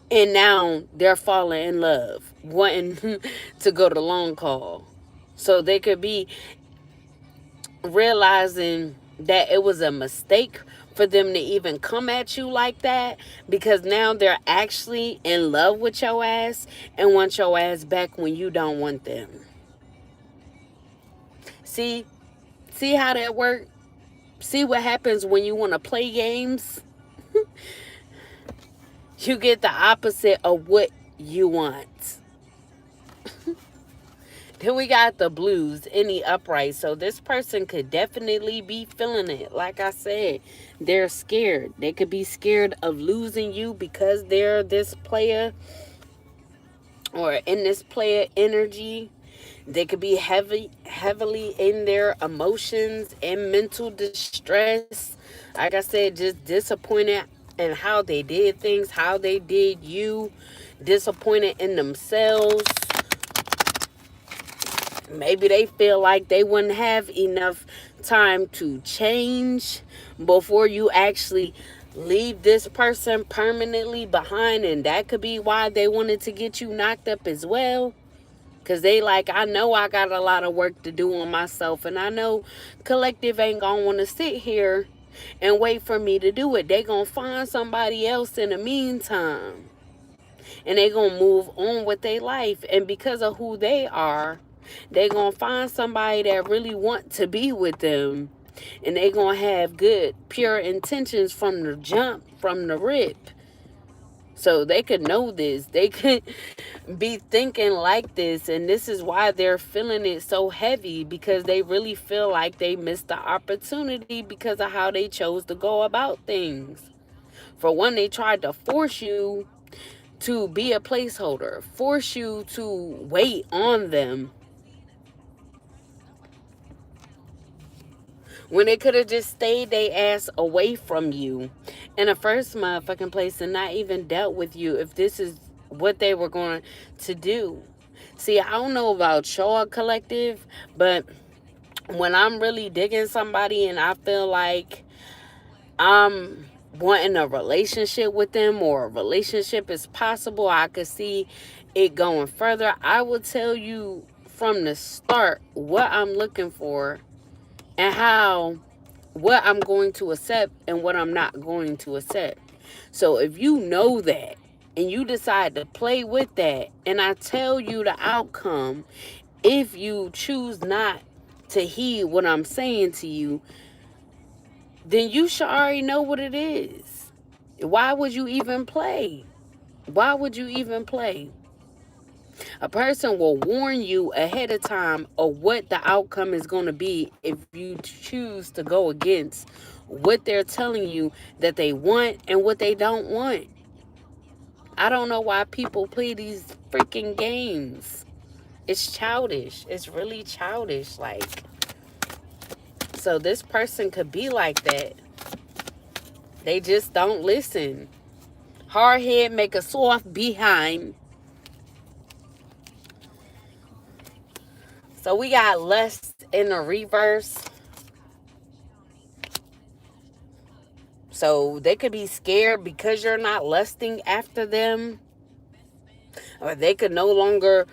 Speaker 1: and now they're falling in love, wanting to go the long call. So they could be realizing that it was a mistake for them to even come at you like that, because now they're actually in love with your ass and want your ass back when you don't want them. See, see how that works? See what happens when you want to play games? You get the opposite of what you want. Then we got the blues in the upright. So this person could definitely be feeling it. Like I said, they're scared. They could be scared of losing you because they're this player or in this player energy. They could be heavily in their emotions and mental distress. Like I said, just disappointed in how they did things, how they did you, disappointed in themselves. Maybe they feel like they wouldn't have enough time to change before you actually leave this person permanently behind, and that could be why they wanted to get you knocked up as well. Because they like, I know I got a lot of work to do on myself, and I know collective ain't gonna want to sit here and wait for me to do it. They gonna find somebody else in the meantime, and they gonna move on with their life. And because of who they are, they gonna find somebody that really want to be with them, and they gonna have good pure intentions from the jump, from the rip. So they could know this, they could be thinking like this, and this is why they're feeling it so heavy, because they really feel like they missed the opportunity because of how they chose to go about things. For one, they tried to force you to be a placeholder, force you to wait on them, when they could have just stayed their ass away from you in the first motherfucking place and not even dealt with you if this is what they were going to do. See, I don't know about your collective, but when I'm really digging somebody and I feel like I'm wanting a relationship with them, or a relationship is possible, I could see it going further, I will tell you from the start what I'm looking for, and how, what I'm going to accept and what I'm not going to accept. So if you know that and you decide to play with that, and I tell you the outcome, if you choose not to heed what I'm saying to you, then you should already know what it is. Why would you even play? Why would you even play? A person will warn you ahead of time of what the outcome is going to be if you choose to go against what they're telling you that they want and what they don't want. I don't know why people play these freaking games. It's childish. It's really childish. Like, so this person could be like that. They just don't listen. Hard head make a soft behind. So we got lust in the reverse. So they could be scared because you're not lusting after them. Or they could no longer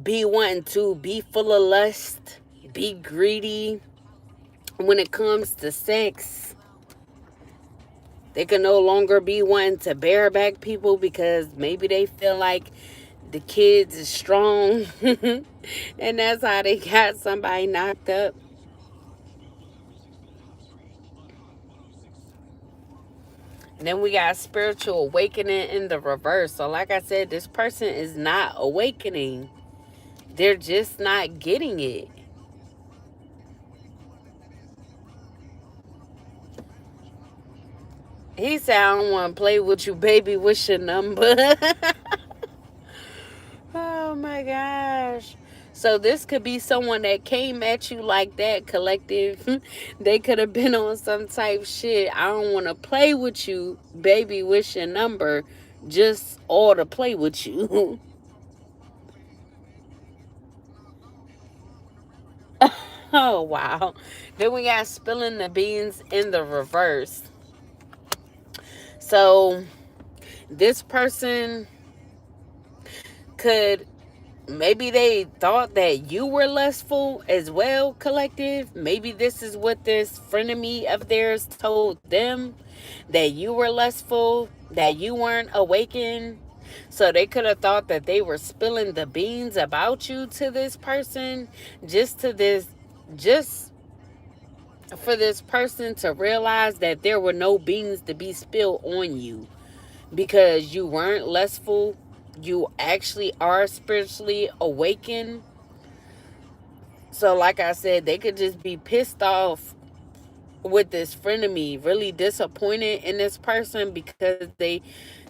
Speaker 1: be wanting to be full of lust, be greedy when it comes to sex. They could no longer be wanting to bareback people because maybe they feel like the kids is strong. And that's how they got somebody knocked up. Then we got spiritual awakening in the reverse. So, like I said, this person is not awakening. They're just not getting it. He said, I don't want to play with you, baby. What's your number? Oh my gosh. So this could be someone that came at you like that, collective. They could have been on some type shit. I don't want to play with you, baby. What's your number? Just all to play with you. Oh wow. Then we got spilling the beans in the reverse. So this person could, maybe they thought that you were lustful as well, collective. Maybe this is what this frenemy of theirs told them, that you were lustful, that you weren't awakened. So they could have thought that they were spilling the beans about you to this person, just to this, just for this person to realize that there were no beans to be spilled on you, because you weren't lustful. You actually are spiritually awakened. So, like I said, they could just be pissed off with this frenemy, really disappointed in this person because they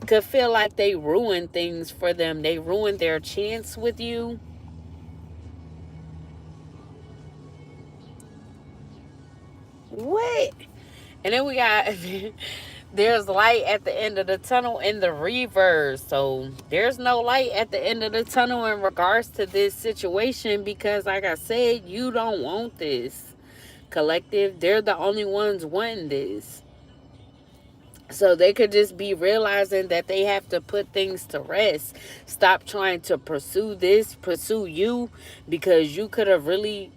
Speaker 1: could feel like they ruined things for them. They ruined their chance with you. What? And then we got there's light at the end of the tunnel in the reverse. So there's no light at the end of the tunnel in regards to this situation, because like I said, you don't want this, collective. They're the only ones wanting this. So they could just be realizing that they have to put things to rest. Stop trying to pursue this, pursue you, because you could have really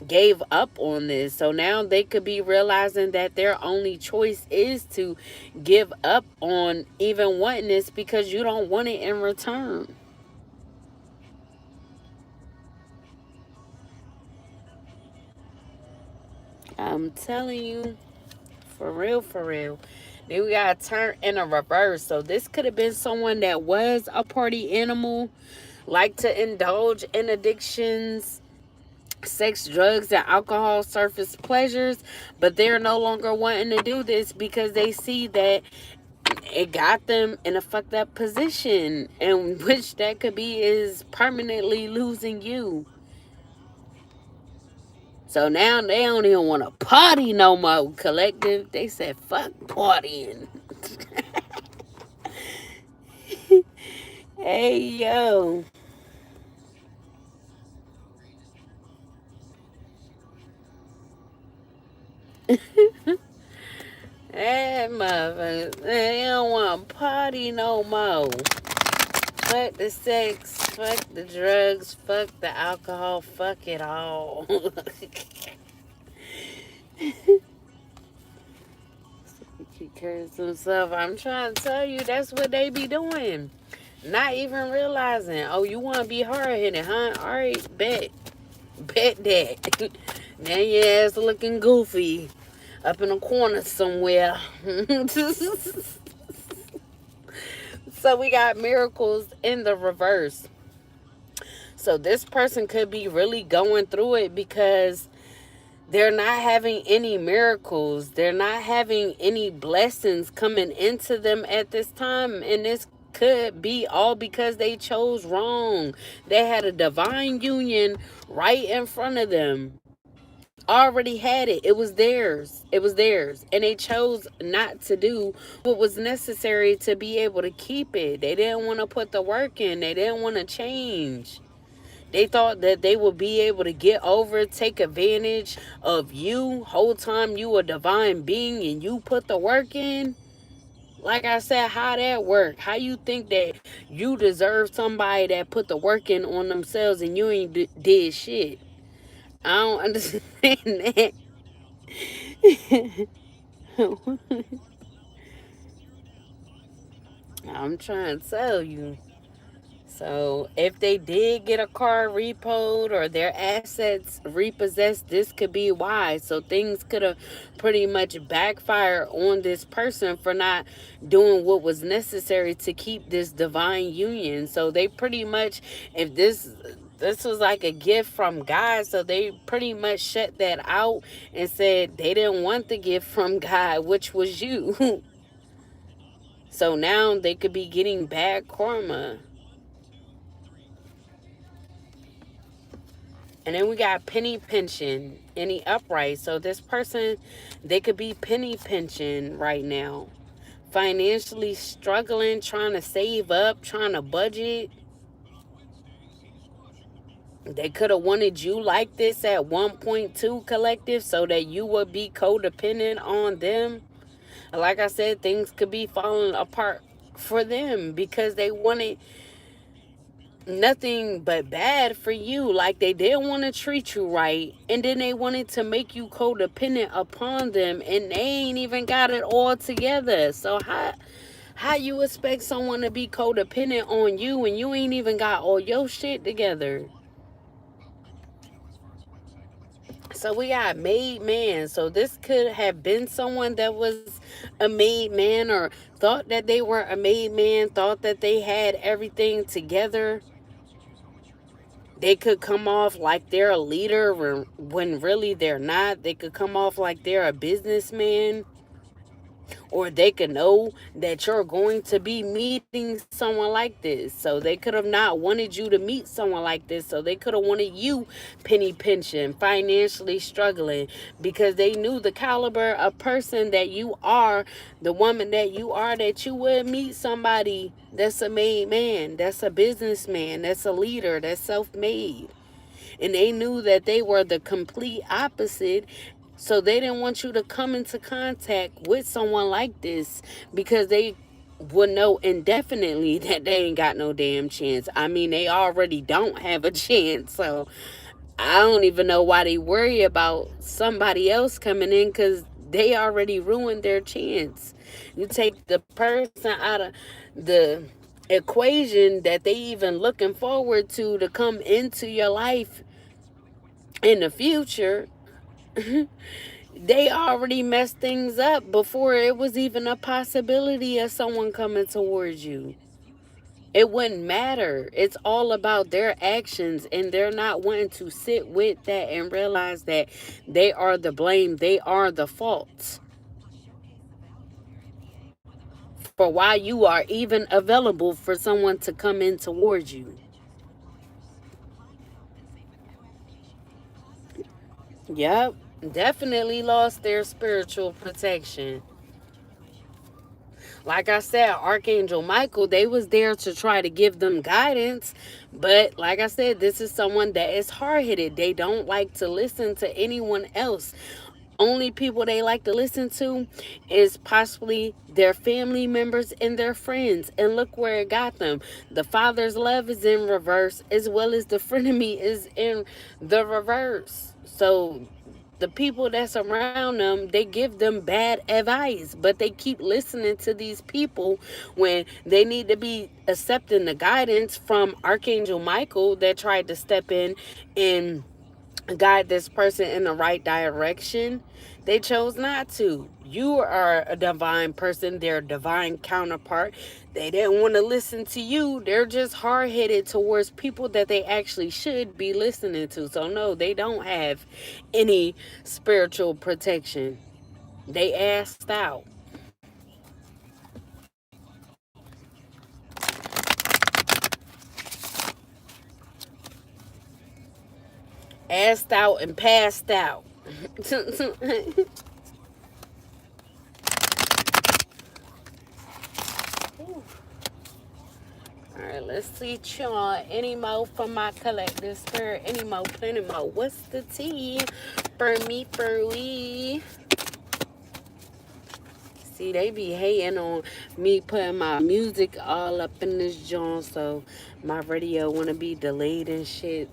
Speaker 1: gave up on this. So now they could be realizing that their only choice is to give up on even wanting this, because you don't want it in return. I'm telling you, for real, for real. Then we got to turn in a reverse. So this could have been someone that was a party animal, like to indulge in addictions, sex, drugs, and alcohol, surface pleasures, but they're no longer wanting to do this because they see that it got them in a fucked up position, and which that could be is permanently losing you. So now they don't even want to party no more, collective. They said fuck partying. Hey yo. That motherfucker, they don't want to party no more. Fuck the sex, fuck the drugs, fuck the alcohol, fuck it all. He cursed himself. I'm trying to tell you, that's what they be doing. Not even realizing, oh, you want to be hard-headed, huh? All right, bet. Bet that. Now your ass looking goofy up in a corner somewhere. So we got miracles in the reverse. So this person could be really going through it because they're not having any miracles. They're not having any blessings coming into them at this time. And this could be all because they chose wrong. They had a divine union right in front of them. Already had it. It was theirs. It was theirs. And they chose not to do what was necessary to be able to keep it. They didn't want to put the work in. They didn't want to change. They thought that they would be able to get over, take advantage of you. Whole time you a divine being and you put the work in. Like I said, how that work? How you think that you deserve somebody that put the work in on themselves and you ain't did shit? I don't understand that. I'm trying to tell you. So if they did get a car repoed or their assets repossessed, this could be why. So things could have pretty much backfired on this person for not doing what was necessary to keep this divine union. So they pretty much, if this was like a gift from God, so they pretty much shut that out and said they didn't want the gift from God, which was you. So now they could be getting bad karma. And then we got penny pinching in the upright. So this person, they could be penny pinching right now. Financially struggling, trying to save up, trying to budget. They could have wanted you like this at 1.2 collective so that you would be codependent on them. Like I said, things could be falling apart for them because they wanted nothing but bad for you. Like they didn't want to treat you right, and then they wanted to make you codependent upon them, and they ain't even got it all together. So how you expect someone to be codependent on you when you ain't even got all your shit together? So we got made man. So this could have been someone that was a made man or thought that they were a made man, thought that they had everything together. They could come off like they're a leader when really they're not. They could come off like they're a businessman, or they could know that you're going to be meeting someone like this. So they could have not wanted you to meet someone like this. So they could have wanted you penny pinching, financially struggling, because they knew the caliber of person that you are, the woman that you are, that you would meet somebody that's a made man, that's a businessman, that's a leader, that's self-made. And they knew that they were the complete opposite. So they didn't want you to come into contact with someone like this because they would know indefinitely that they ain't got no damn chance. I mean, they already don't have a chance. So I don't even know why they worry about somebody else coming in, because they already ruined their chance. You take the person out of the equation that they even looking forward to come into your life in the future. They already messed things up before it was even a possibility of someone coming towards you. It wouldn't matter. It's all about their actions, and they're not wanting to sit with that and realize that they are the blame, they are the fault for why you are even available for someone to come in towards you. Yep, definitely lost their spiritual protection. Like I said, Archangel Michael, they was there to try to give them guidance. But like I said, this is someone that is hard-headed. They don't like to listen to anyone else. Only people they like to listen to is possibly their family members and their friends. And look where it got them. The father's love is in reverse, as well as the frenemy is in the reverse. So the people that's around them, they give them bad advice, but they keep listening to these people when they need to be accepting the guidance from Archangel Michael that tried to step in and guide this person in the right direction. They chose not to. You are a divine person, their divine counterpart. They didn't want to listen to you. They're just hard-headed towards people that they actually should be listening to. So no, they don't have any spiritual protection. They asked out. Asked out and passed out. All right, let's see, y'all. Any more from my collective spirit? Any more? Plenty more. What's the tea? For me, for we. See, they be hating on me putting my music all up in this joint, so my radio want to be delayed and shit.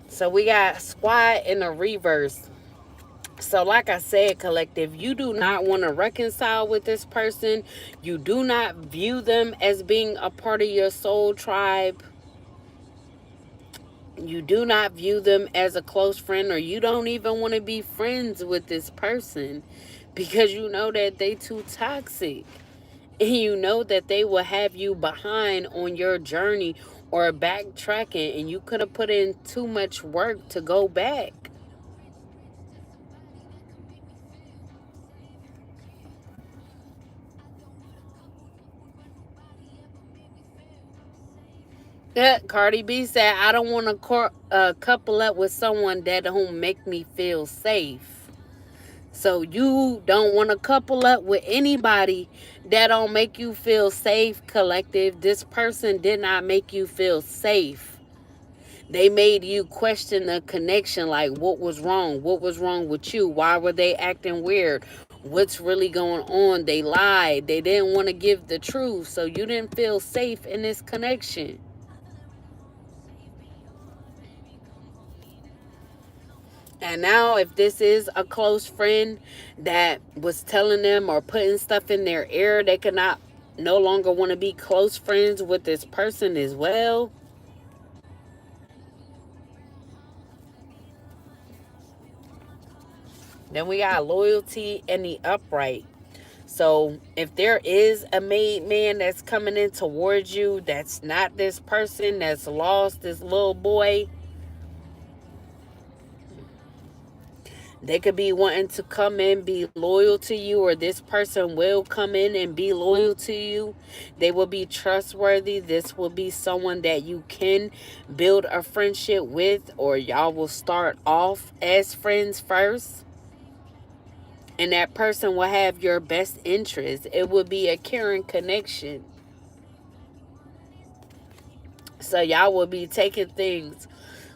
Speaker 1: So we got squad in the reverse. So like I said, collective, you do not want to reconcile with this person. You do not view them as being a part of your soul tribe. You do not view them as a close friend, or you don't even want to be friends with this person because you know that they too toxic. And you know that they will have you behind on your journey or backtracking, and you could have put in too much work to go back. Yeah, Cardi B said, I don't want to couple up with someone that don't make me feel safe. So you don't want to couple up with anybody that don't make you feel safe, collective. This person did not make you feel safe. They made you question the connection, like what was wrong? What was wrong with you? Why were they acting weird? What's really going on? They lied. They didn't want to give the truth. So you didn't feel safe in this connection. And now, if this is a close friend that was telling them or putting stuff in their ear, they could not no longer want to be close friends with this person as well. Then we got loyalty and the upright. So if there is a made man that's coming in towards you, that's not this person that's lost this little boy, they could be wanting to come in, be loyal to you, or this person will come in and be loyal to you. They will be trustworthy. This will be someone that you can build a friendship with, or y'all will start off as friends first. And that person will have your best interest. It will be a caring connection. So y'all will be taking things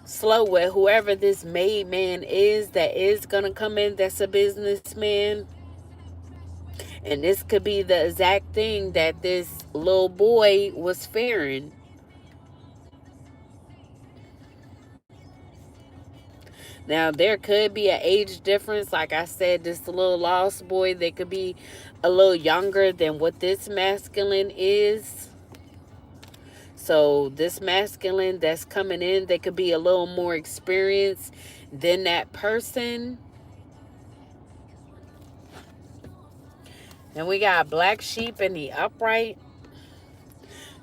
Speaker 1: slow with whoever this made man is that is going to come in, that's a businessman. And this could be the exact thing that this little boy was fearing. Now, there could be an age difference. Like I said, this little lost boy, they could be a little younger than what this masculine is. So this masculine that's coming in, they could be a little more experienced than that person. And we got black sheep in the upright.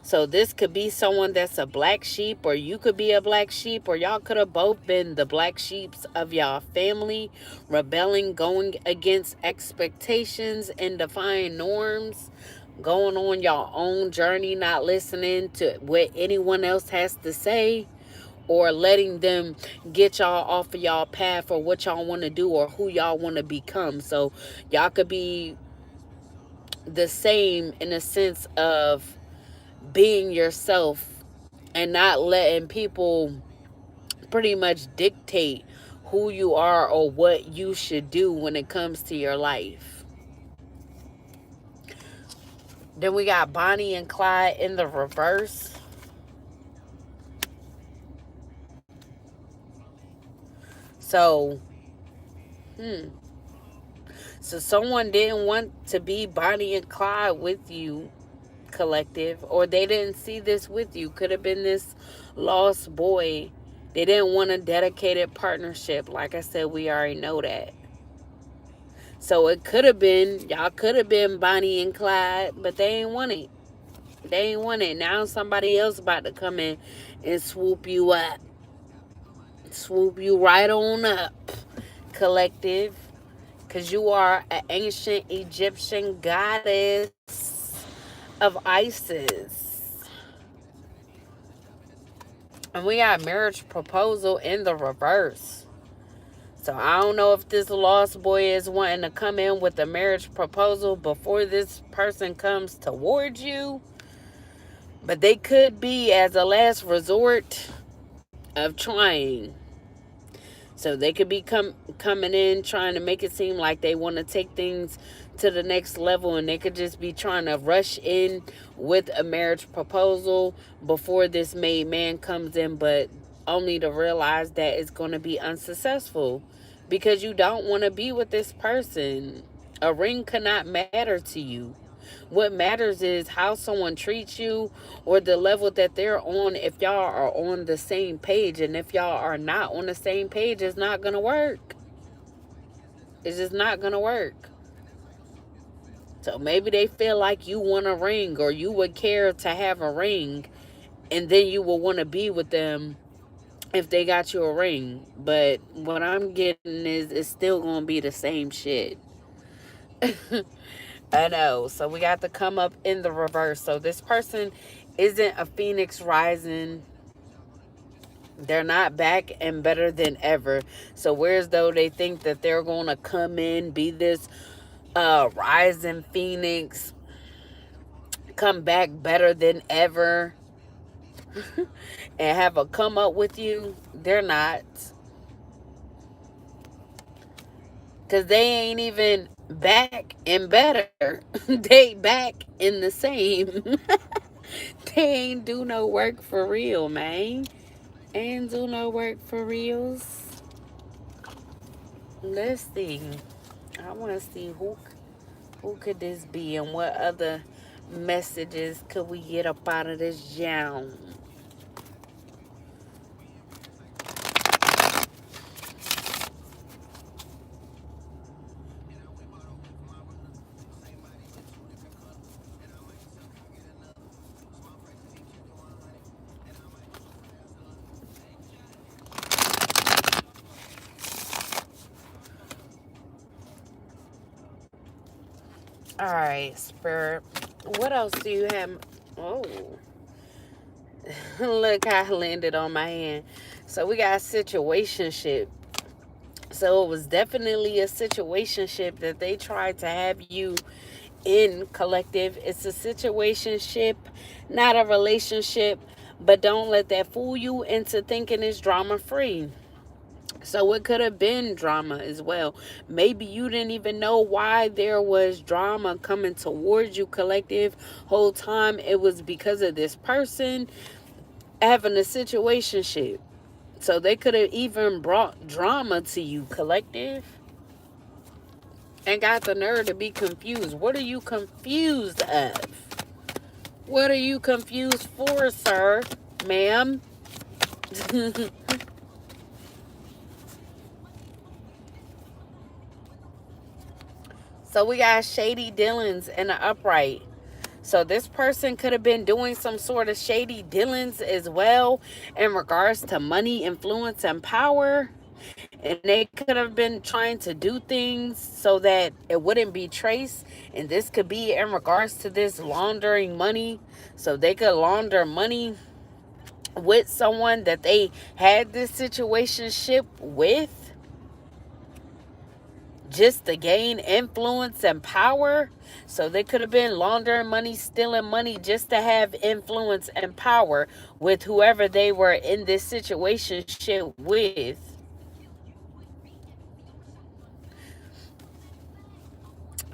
Speaker 1: So this could be someone that's a black sheep, or you could be a black sheep, or y'all could have both been the black sheeps of y'all family, rebelling, going against expectations and defying norms, going on your own journey, not listening to what anyone else has to say, or letting them get y'all off of y'all path or what y'all want to do or who y'all want to become. So y'all could be the same in a sense of being yourself and not letting people pretty much dictate who you are or what you should do when it comes to your life. Then we got Bonnie and Clyde in the reverse. So, so someone didn't want to be Bonnie and Clyde with you, collective, or they didn't see this with you. Could have been this lost boy. They didn't want a dedicated partnership. Like I said, we already know that. So it could have been, y'all could have been Bonnie and Clyde, but they ain't want it. They ain't want it. Now somebody else about to come in and swoop you up. Swoop you right on up, collective. Because you are an ancient Egyptian goddess of Isis. And we got marriage proposal in the reverse. So I don't know if this lost boy is wanting to come in with a marriage proposal before this person comes towards you. But they could be as a last resort of trying. So they could be coming in trying to make it seem like they want to take things to the next level, and they could just be trying to rush in with a marriage proposal before this made man comes in, but only to realize that it's going to be unsuccessful because you don't want to be with this person. A ring cannot matter to you. What matters is how someone treats you, or the level that they're on, if y'all are on the same page. And if y'all are not on the same page, it's not going to work. It's just not going to work. So maybe they feel like you want a ring, or you would care to have a ring, and then you will want to be with them if they got you a ring. But what I'm getting is it's still going to be the same shit. I know. So we got to come up in the reverse. So this person isn't a phoenix rising. They're not back and better than ever. So whereas though they think that they're going to come in, be this rising phoenix, come back better than ever, and have a come up with you, they're not. Because they ain't even back and better. They back in the same. They ain't do no work for real, man. Ain't do no work for reals. Let's see. I want to see who could this be, and what other messages could we get up out of this jam. All right, Spirit. What else do you have? Oh, look, I landed on my hand. So we got situationship. So it was definitely a situationship that they tried to have you in, collective. It's a situationship, not a relationship. But don't let that fool you into thinking it's drama free. So it could have been drama as well. Maybe you didn't even know why there was drama coming towards you, collective. Whole time it was because of this person having a situationship. So they could have even brought drama to you, collective. And got the nerve to be confused. What are you confused of? What are you confused for, sir? Ma'am? So we got shady dealings in the upright. So this person could have been doing some sort of shady dealings as well in regards to money, influence, and power. And they could have been trying to do things so that it wouldn't be traced. And this could be in regards to this laundering money. So they could launder money with someone that they had this situationship with, just to gain influence and power. So they could have been laundering money, stealing money, just to have influence and power with whoever they were in this situationship with.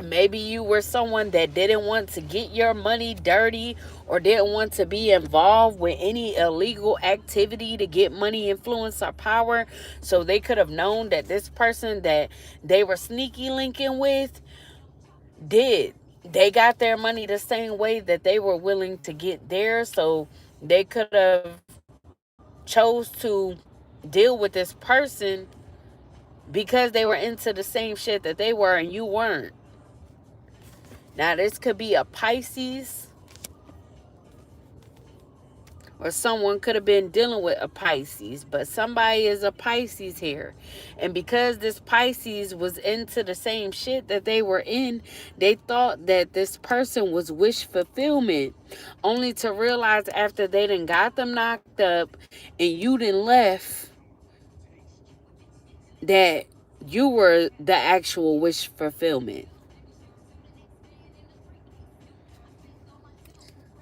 Speaker 1: Maybe you were someone that didn't want to get your money dirty, or didn't want to be involved with any illegal activity to get money, influence, or power. So they could have known that this person that they were sneaky linking with did. They got their money the same way that they were willing to get theirs. So they could have chose to deal with this person because they were into the same shit that they were and you weren't. Now, this could be a Pisces, or someone could have been dealing with a Pisces, but somebody is a Pisces here. And because this Pisces was into the same shit that they were in, they thought that this person was wish fulfillment, only to realize after they done got them knocked up and you done left, that you were the actual wish fulfillment.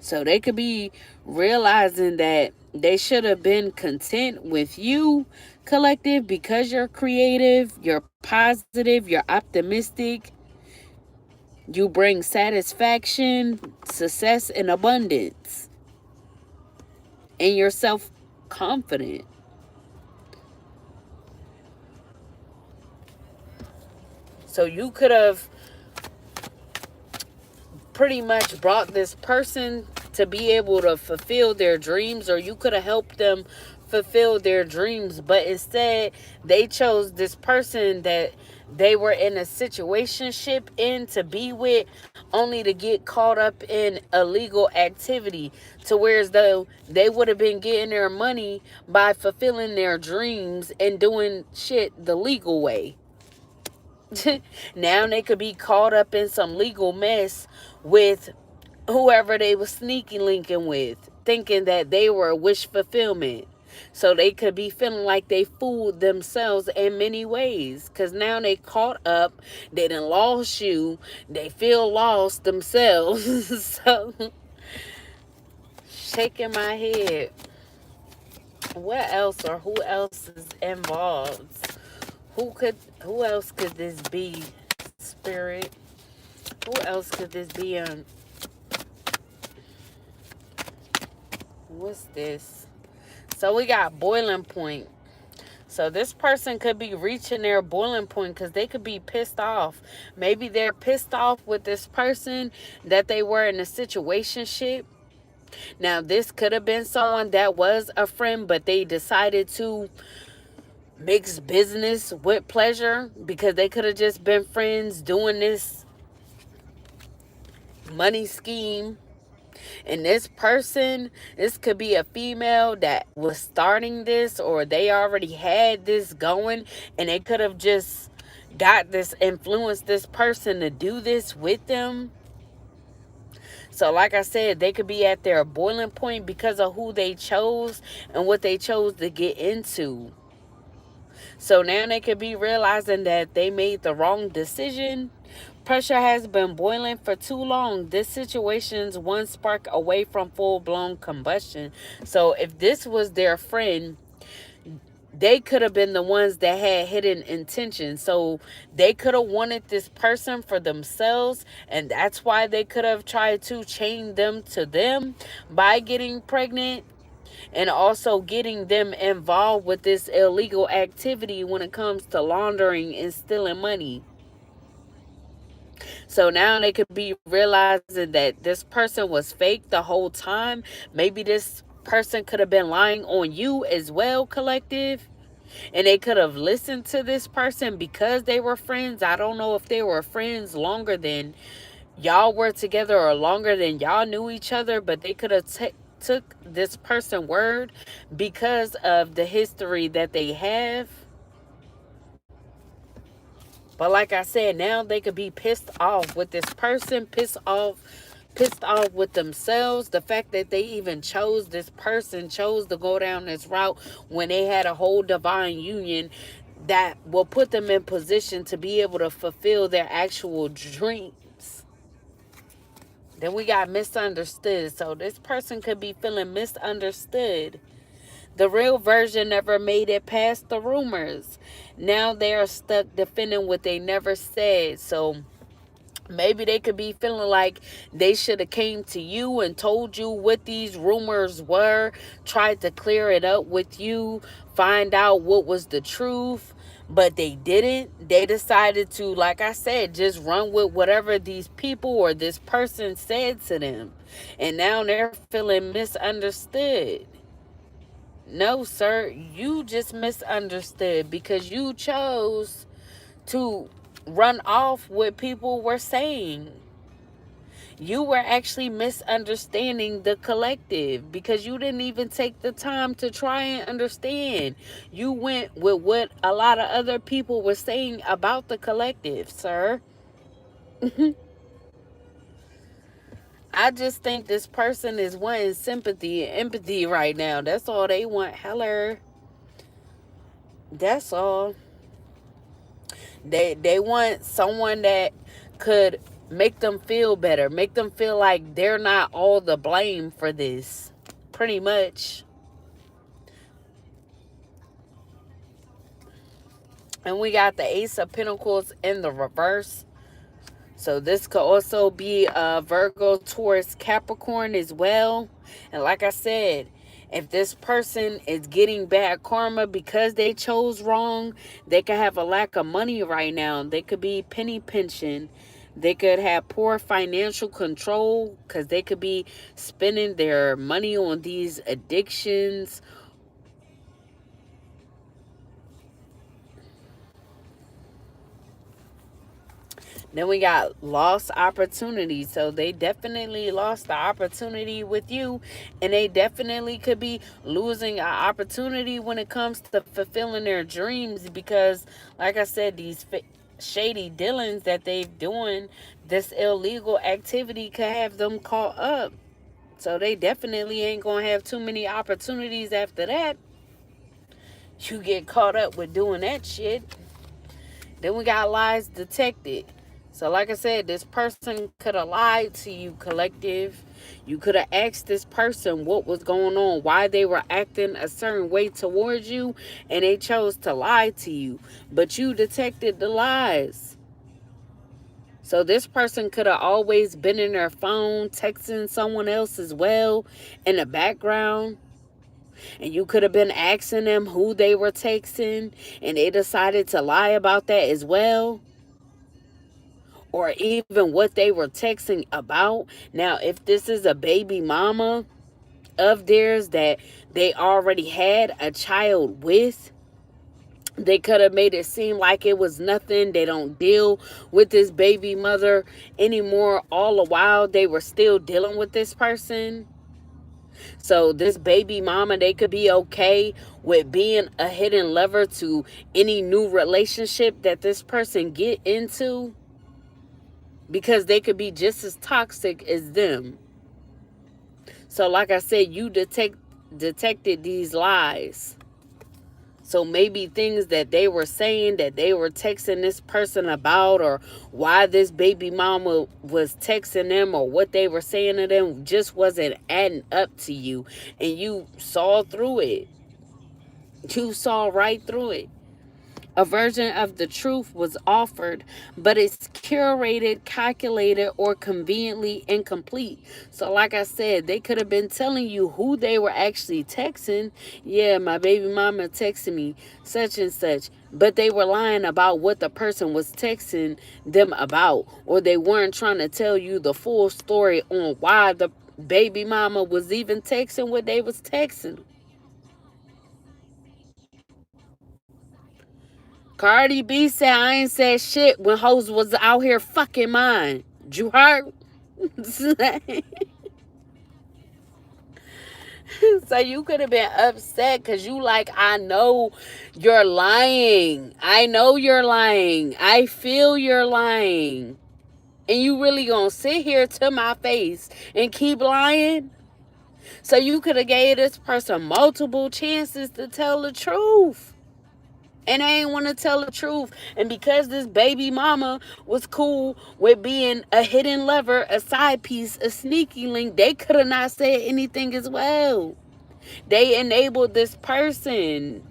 Speaker 1: So they could be realizing that they should have been content with you, collective, because you're creative, you're positive, you're optimistic, you bring satisfaction, success, and abundance, and you're self confident. So you could have pretty much brought this person to be able to fulfill their dreams, or you could have helped them fulfill their dreams, but instead they chose this person that they were in a situationship in to be with, only to get caught up in illegal activity, to where as though they would have been getting their money by fulfilling their dreams and doing shit the legal way. Now they could be caught up in some legal mess with whoever they was sneaky linking with, thinking that they were wish fulfillment. So they could be feeling like they fooled themselves in many ways. Because now they caught up, they done lost you, they feel lost themselves. So, shaking my head. What else, or who else is involved? Who else could this be? Spirit. Who else could this be on? What's this? So we got boiling point. So this person could be reaching their boiling point because they could be pissed off. Maybe they're pissed off with this person that they were in a situationship. Now, this could have been someone that was a friend, but they decided to mix business with pleasure, because they could have just been friends doing this money scheme. And this person, this could be a female that was starting this, or they already had this going, and they could have just got this, influenced this person to do this with them. So like I said, they could be at their boiling point because of who they chose and what they chose to get into. So now they could be realizing that they made the wrong decision. Pressure has been boiling for too long. This situation's one spark away from full-blown combustion. So if this was their friend, they could have been the ones that had hidden intentions. So they could have wanted this person for themselves, and that's why they could have tried to chain them to them by getting pregnant, and also getting them involved with this illegal activity when it comes to laundering and stealing money. So now they could be realizing that this person was fake the whole time. Maybe this person could have been lying on you as well, collective. And they could have listened to this person because they were friends. I don't know if they were friends longer than y'all were together, or longer than y'all knew each other, but they could have took this person's word because of the history that they have. But like I said, now they could be pissed off with this person, pissed off with themselves. The fact that they even chose this person, chose to go down this route when they had a whole divine union that will put them in position to be able to fulfill their actual dreams. Then we got misunderstood. So this person could be feeling misunderstood. The real version never made it past the rumors. Now they are stuck defending what they never said. So maybe they could be feeling like they should have came to you and told you what these rumors were, tried to clear it up with you, find out what was the truth, but they didn't. They decided to, like I said, just run with whatever these people or this person said to them. And now they're feeling misunderstood. No, sir, you just misunderstood because you chose to run off what people were saying. You were actually misunderstanding the collective because you didn't even take the time to try and understand. You went with what a lot of other people were saying about the collective, sir. I just think this person is wanting sympathy and empathy right now. That's all they want. Hello. That's all. They want someone that could make them feel better, make them feel like they're not all the blame for this. Pretty much. And we got the Ace of Pentacles in the reverse. So this could also be Virgo, Taurus, Capricorn as well. And like I said, If this person is getting bad karma because they chose wrong, they could have a lack of money right now. They could be penny pinching. They could have poor financial control because they could be spending their money on these addictions. Then we got lost opportunity. So they definitely lost the opportunity with you. And they definitely could be losing an opportunity when it comes to fulfilling their dreams. Because, like I said, these shady dealings that they're doing, this illegal activity could have them caught up. So they definitely ain't going to have too many opportunities after that. You get caught up with doing that shit. Then we got lies detected. So like I said, this person could have lied to you, collective. You could have asked this person what was going on, why they were acting a certain way towards you, and they chose to lie to you. But you detected the lies. So this person could have always been in their phone, texting someone else as well in the background. And you could have been asking them who they were texting, and they decided to lie about that as well. Or even what they were texting about. Now, if this is a baby mama of theirs that they already had a child with, they could have made it seem like it was nothing. They don't deal with this baby mother anymore. All the while, they were still dealing with this person. So this baby mama, they could be okay with being a hidden lover to any new relationship that this person get into, because they could be just as toxic as them. So like I said, you detected these lies. So maybe things that they were saying, that they were texting this person about, or why this baby mama was texting them, or what they were saying to them just wasn't adding up to you. And you saw through it. You saw right through it. A version of the truth was offered, but it's curated, calculated, or conveniently incomplete. So like I said, they could have been telling you who they were actually texting. Yeah, my baby mama texted me such and such. But they were lying about what the person was texting them about. Or they weren't trying to tell you the full story on why the baby mama was even texting what they was texting. Cardi B said I ain't said shit when hoes was out here fucking mine. You heard? So you could have been upset because you like, I know you're lying. I know you're lying. I feel you're lying. And you really gonna sit here to my face and keep lying? So you could have gave this person multiple chances to tell the truth. And they ain't want to tell the truth. And because this baby mama was cool with being a hidden lover, a side piece, a sneaky link, they could have not said anything as well. They enabled this person.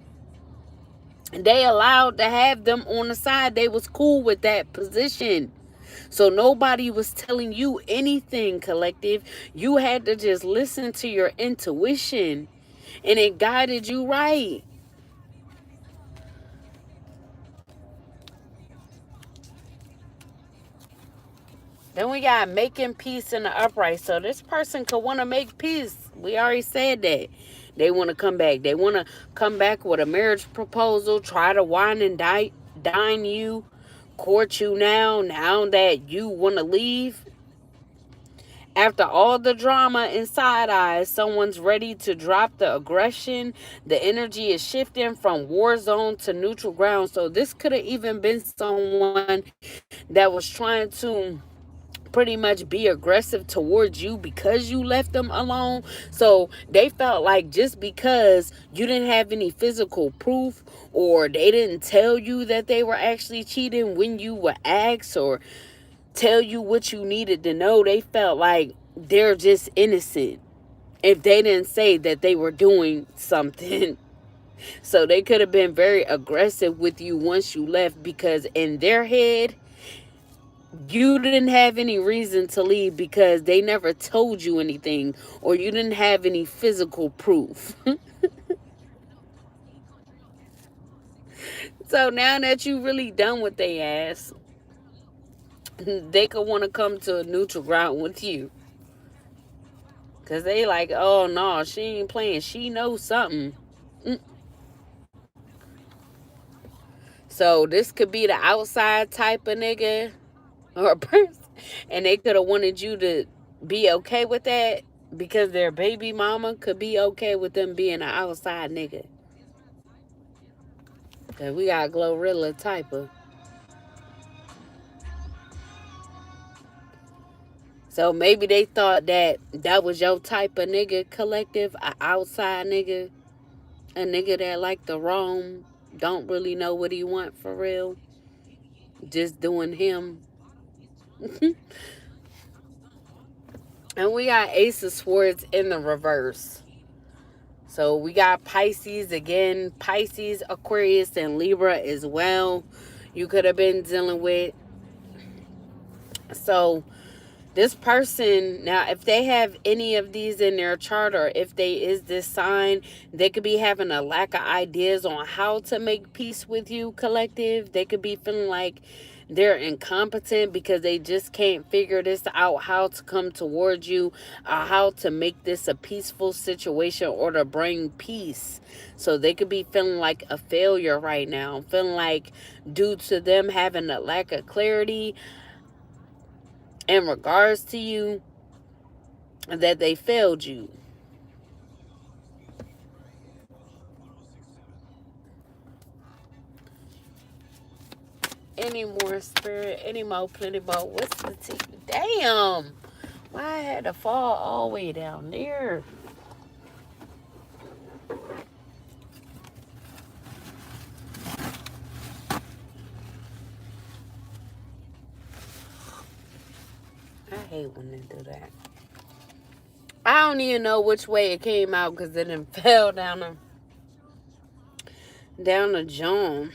Speaker 1: They allowed to have them on the side. They was cool with that position. So nobody was telling you anything, collective. You had to just listen to your intuition. And it guided you right. Then we got making peace in the upright. So this person could want to make peace. We already said that. They want to come back. They want to come back with a marriage proposal, try to wine and dine you, court you now that you want to leave. After all the drama and side eyes, someone's ready to drop the aggression. The energy is shifting from war zone to neutral ground. So this could have even been someone that was trying to pretty much be aggressive towards you because you left them alone. So they felt like just because you didn't have any physical proof, or they didn't tell you that they were actually cheating when you were asked, or tell you what you needed to know, they felt like they're just innocent if they didn't say that they were doing something. So they could have been very aggressive with you once you left, because in their head, You didn't have any reason to leave because they never told you anything, or you didn't have any physical proof. So now that you really done with they ass, they could want to come to a neutral ground with you. Because they like, oh no, she ain't playing. She knows something. Mm. So this could be the outside type of nigga or person. And they could have wanted you to be okay with that because their baby mama could be okay with them being an outside nigga. Cause we got Glorilla type of. So maybe they thought that that was your type of nigga collective, a outside nigga, a nigga that like the wrong, don't really know what he want for real, just doing him. And we got Ace of Swords in the reverse. So we got Pisces again, Pisces, Aquarius, and Libra as well. You could have been dealing with. So this person, now if they have any of these in their chart, or if they is this sign, they could be having a lack of ideas on how to make peace with you, collective. They could be feeling like they're incompetent because they just can't figure this out, how to come towards you, how to make this a peaceful situation or to bring peace. So they could be feeling like a failure right now, feeling like due to them having a lack of clarity in regards to you, that they failed you. Any more, spirit? Any more, plenty more? What's the tea? Damn! Why I had to fall all the way down there? I hate when they do that. I don't even know which way it came out because it didn't fell down the John.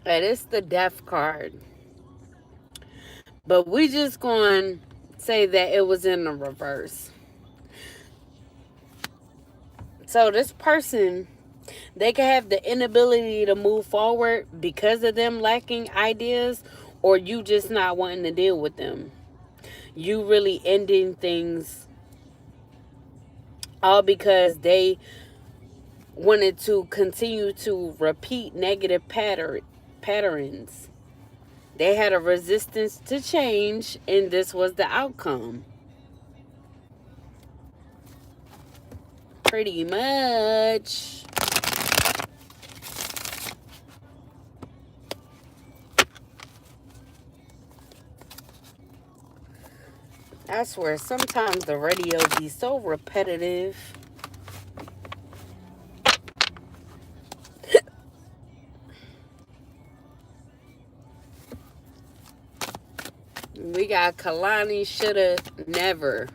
Speaker 1: And it's the death card. But we just going to say that it was in the reverse. So this person, they can have the inability to move forward because of them lacking ideas, or you just not wanting to deal with them. You really ending things all because they wanted to continue to repeat negative patterns. They had a resistance to change, and this was the outcome. Pretty much. I swear, sometimes the radio be so repetitive. We got Kalani, shoulda, never.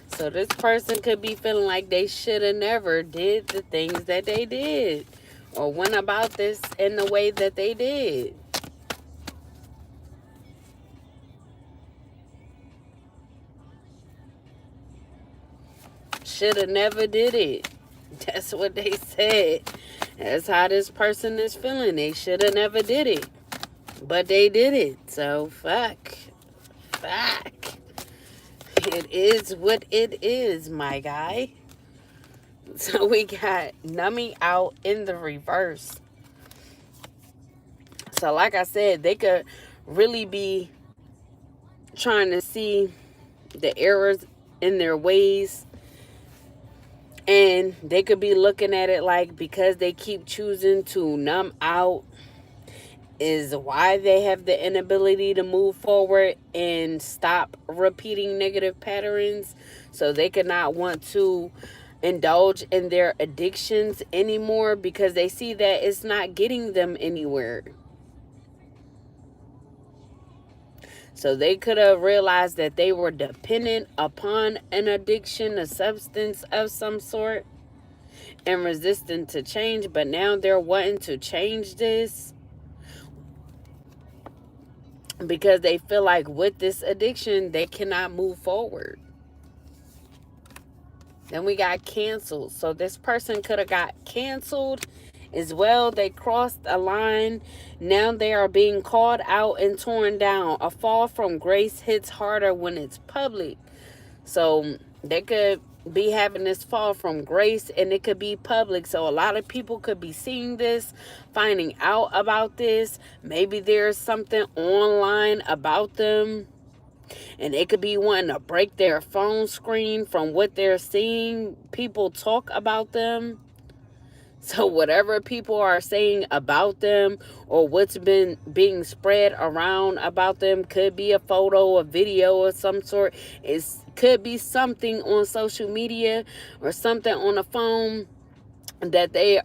Speaker 1: So this person could be feeling like they shoulda never did the things that they did, or went about this in the way that they did. Shoulda never did it. That's what they said. That's how this person is feeling. They shoulda never did it. But they did it. So fuck. Fuck. It is what it is, my guy. So we got numbing out in the reverse. So like I said, they could really be trying to see the errors in their ways. And they could be looking at it like, because they keep choosing to numb out is why they have the inability to move forward and stop repeating negative patterns. So they could not want to indulge in their addictions anymore because they see that it's not getting them anywhere. So they could have realized that they were dependent upon an addiction, a substance of some sort. and resistant to change, but now they're wanting to change this because they feel like with this addiction, they cannot move forward. Then we got canceled. So this person could have got canceled as well. They crossed a line. Now they are being called out and torn down. A fall from grace hits harder when it's public. So they could be having this fall from grace and it could be public. So a lot of people could be seeing this, finding out about this. Maybe there's something online about them. And they could be wanting to break their phone screen from what they're seeing people talk about them. So whatever people are saying about them or what's been being spread around about them could be a photo, a video of some sort. It could be something on social media or something on the phone that they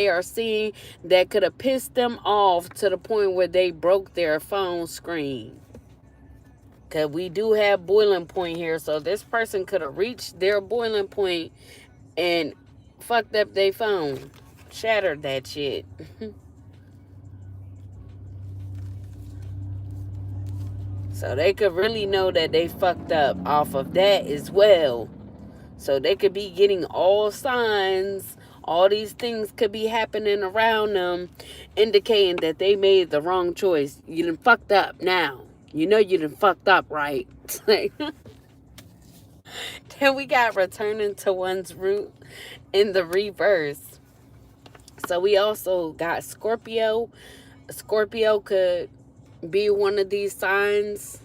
Speaker 1: are seeing that could have pissed them off to the point where they broke their phone screen. Because we do have boiling point here. So this person could have reached their boiling point and fucked up their phone. Shattered that shit. So they could really know that they fucked up off of that as well. So they could be getting all signs. All these things could be happening around them, indicating that they made the wrong choice. You done fucked up now. You know you done fucked up, right? Then we got returning to one's root in the reverse. So we also got Scorpio. Scorpio could be one of these signs.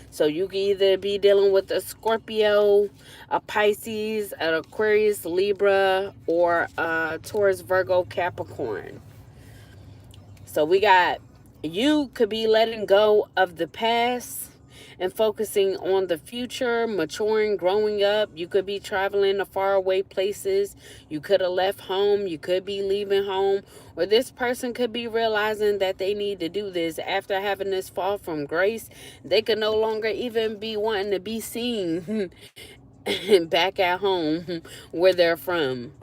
Speaker 1: So you can either be dealing with a Scorpio, a Pisces, an Aquarius, Libra, or a Taurus, Virgo, Capricorn. So we got, you could be letting go of the past and focusing on the future, maturing, growing up. You could be traveling to faraway places. You could have left home. You could be leaving home. Or this person could be realizing that they need to do this after having this fall from grace. They could no longer even be wanting to be seen back at home where they're from.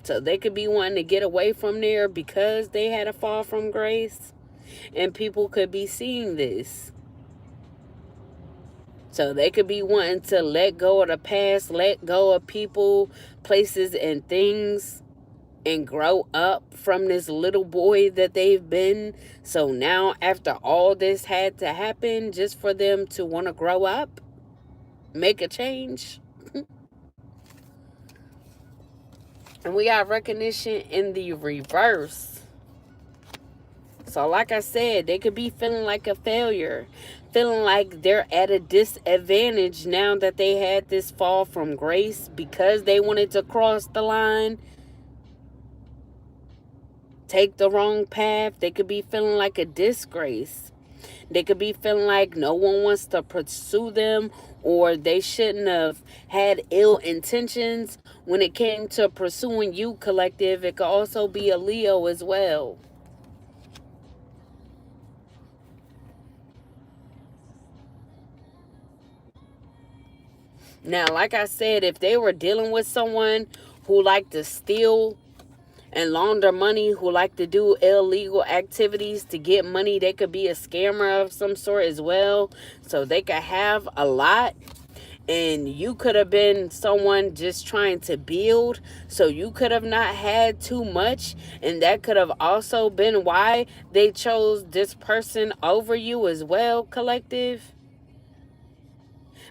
Speaker 1: So they could be wanting to get away from there because they had a fall from grace. And people could be seeing this. So they could be wanting to let go of the past, let go of people, places, and things, and grow up from this little boy that they've been. So now after all this had to happen just for them to want to grow up, make a change. And we got recognition in the reverse. So like I said, they could be feeling like a failure, feeling like they're at a disadvantage now that they had this fall from grace because they wanted to cross the line, take the wrong path. They could be feeling like a disgrace. They could be feeling like no one wants to pursue them, or they shouldn't have had ill intentions when it came to pursuing you, collective. It could also be a Leo as well. Now, like I said, if they were dealing with someone who liked to steal and launder money, who like to do illegal activities to get money, they could be a scammer of some sort as well. So they could have a lot. And you could have been someone just trying to build. So you could have not had too much. And that could have also been why they chose this person over you as well, collective.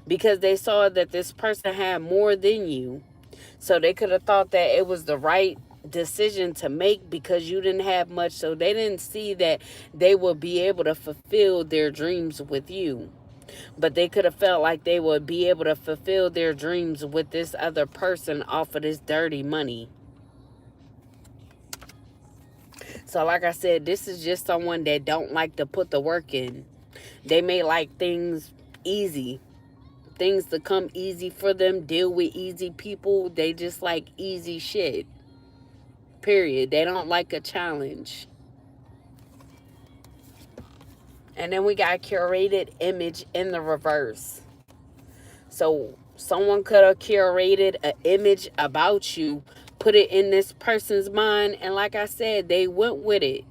Speaker 1: Because they saw that this person had more than you. So they could have thought that it was the right decision to make because you didn't have much. So they didn't see that they would be able to fulfill their dreams with you. But they could have felt like they would be able to fulfill their dreams with this other person off of this dirty money. So like I said, this is just someone that don't like to put the work in. They may like things easy. Things to come easy for them. Deal with easy people. They just like easy shit. Period. They don't like a challenge. And then we got curated image in the reverse. So someone could have curated an image about you, put it in this person's mind, and like I said, they went with it.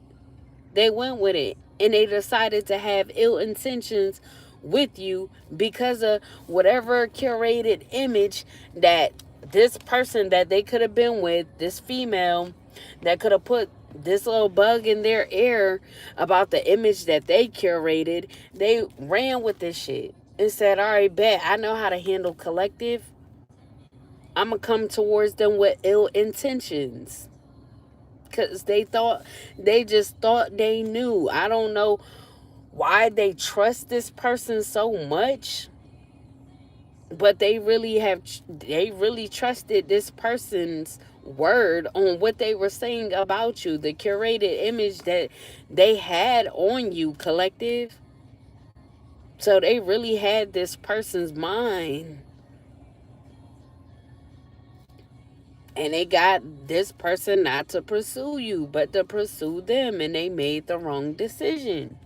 Speaker 1: They went with it. And they decided to have ill intentions with you because of whatever curated image that this person that they could have been with, this female, that could have put this little bug in their ear about the image that they curated. They ran with this shit and said, all right, bet, I know how to handle collective. I'm going to come towards them with ill intentions. Because they just thought they knew. I don't know why they trust this person so much, but they really trusted this person's word on what they were saying about you, the curated image that they had on you, collective. So they really had this person's mind, and they got this person not to pursue you but to pursue them, and they made the wrong decision.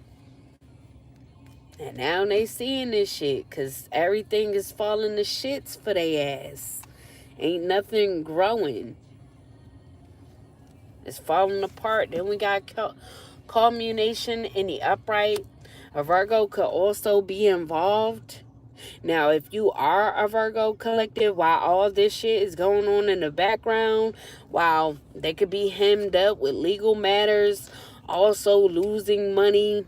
Speaker 1: And now they seeing this shit because everything is falling to shits for their ass. Ain't nothing growing. It's falling apart. Then we got culmination in the upright. A Virgo could also be involved. Now, if you are a Virgo collective, while all this shit is going on in the background, while they could be hemmed up with legal matters, also losing money,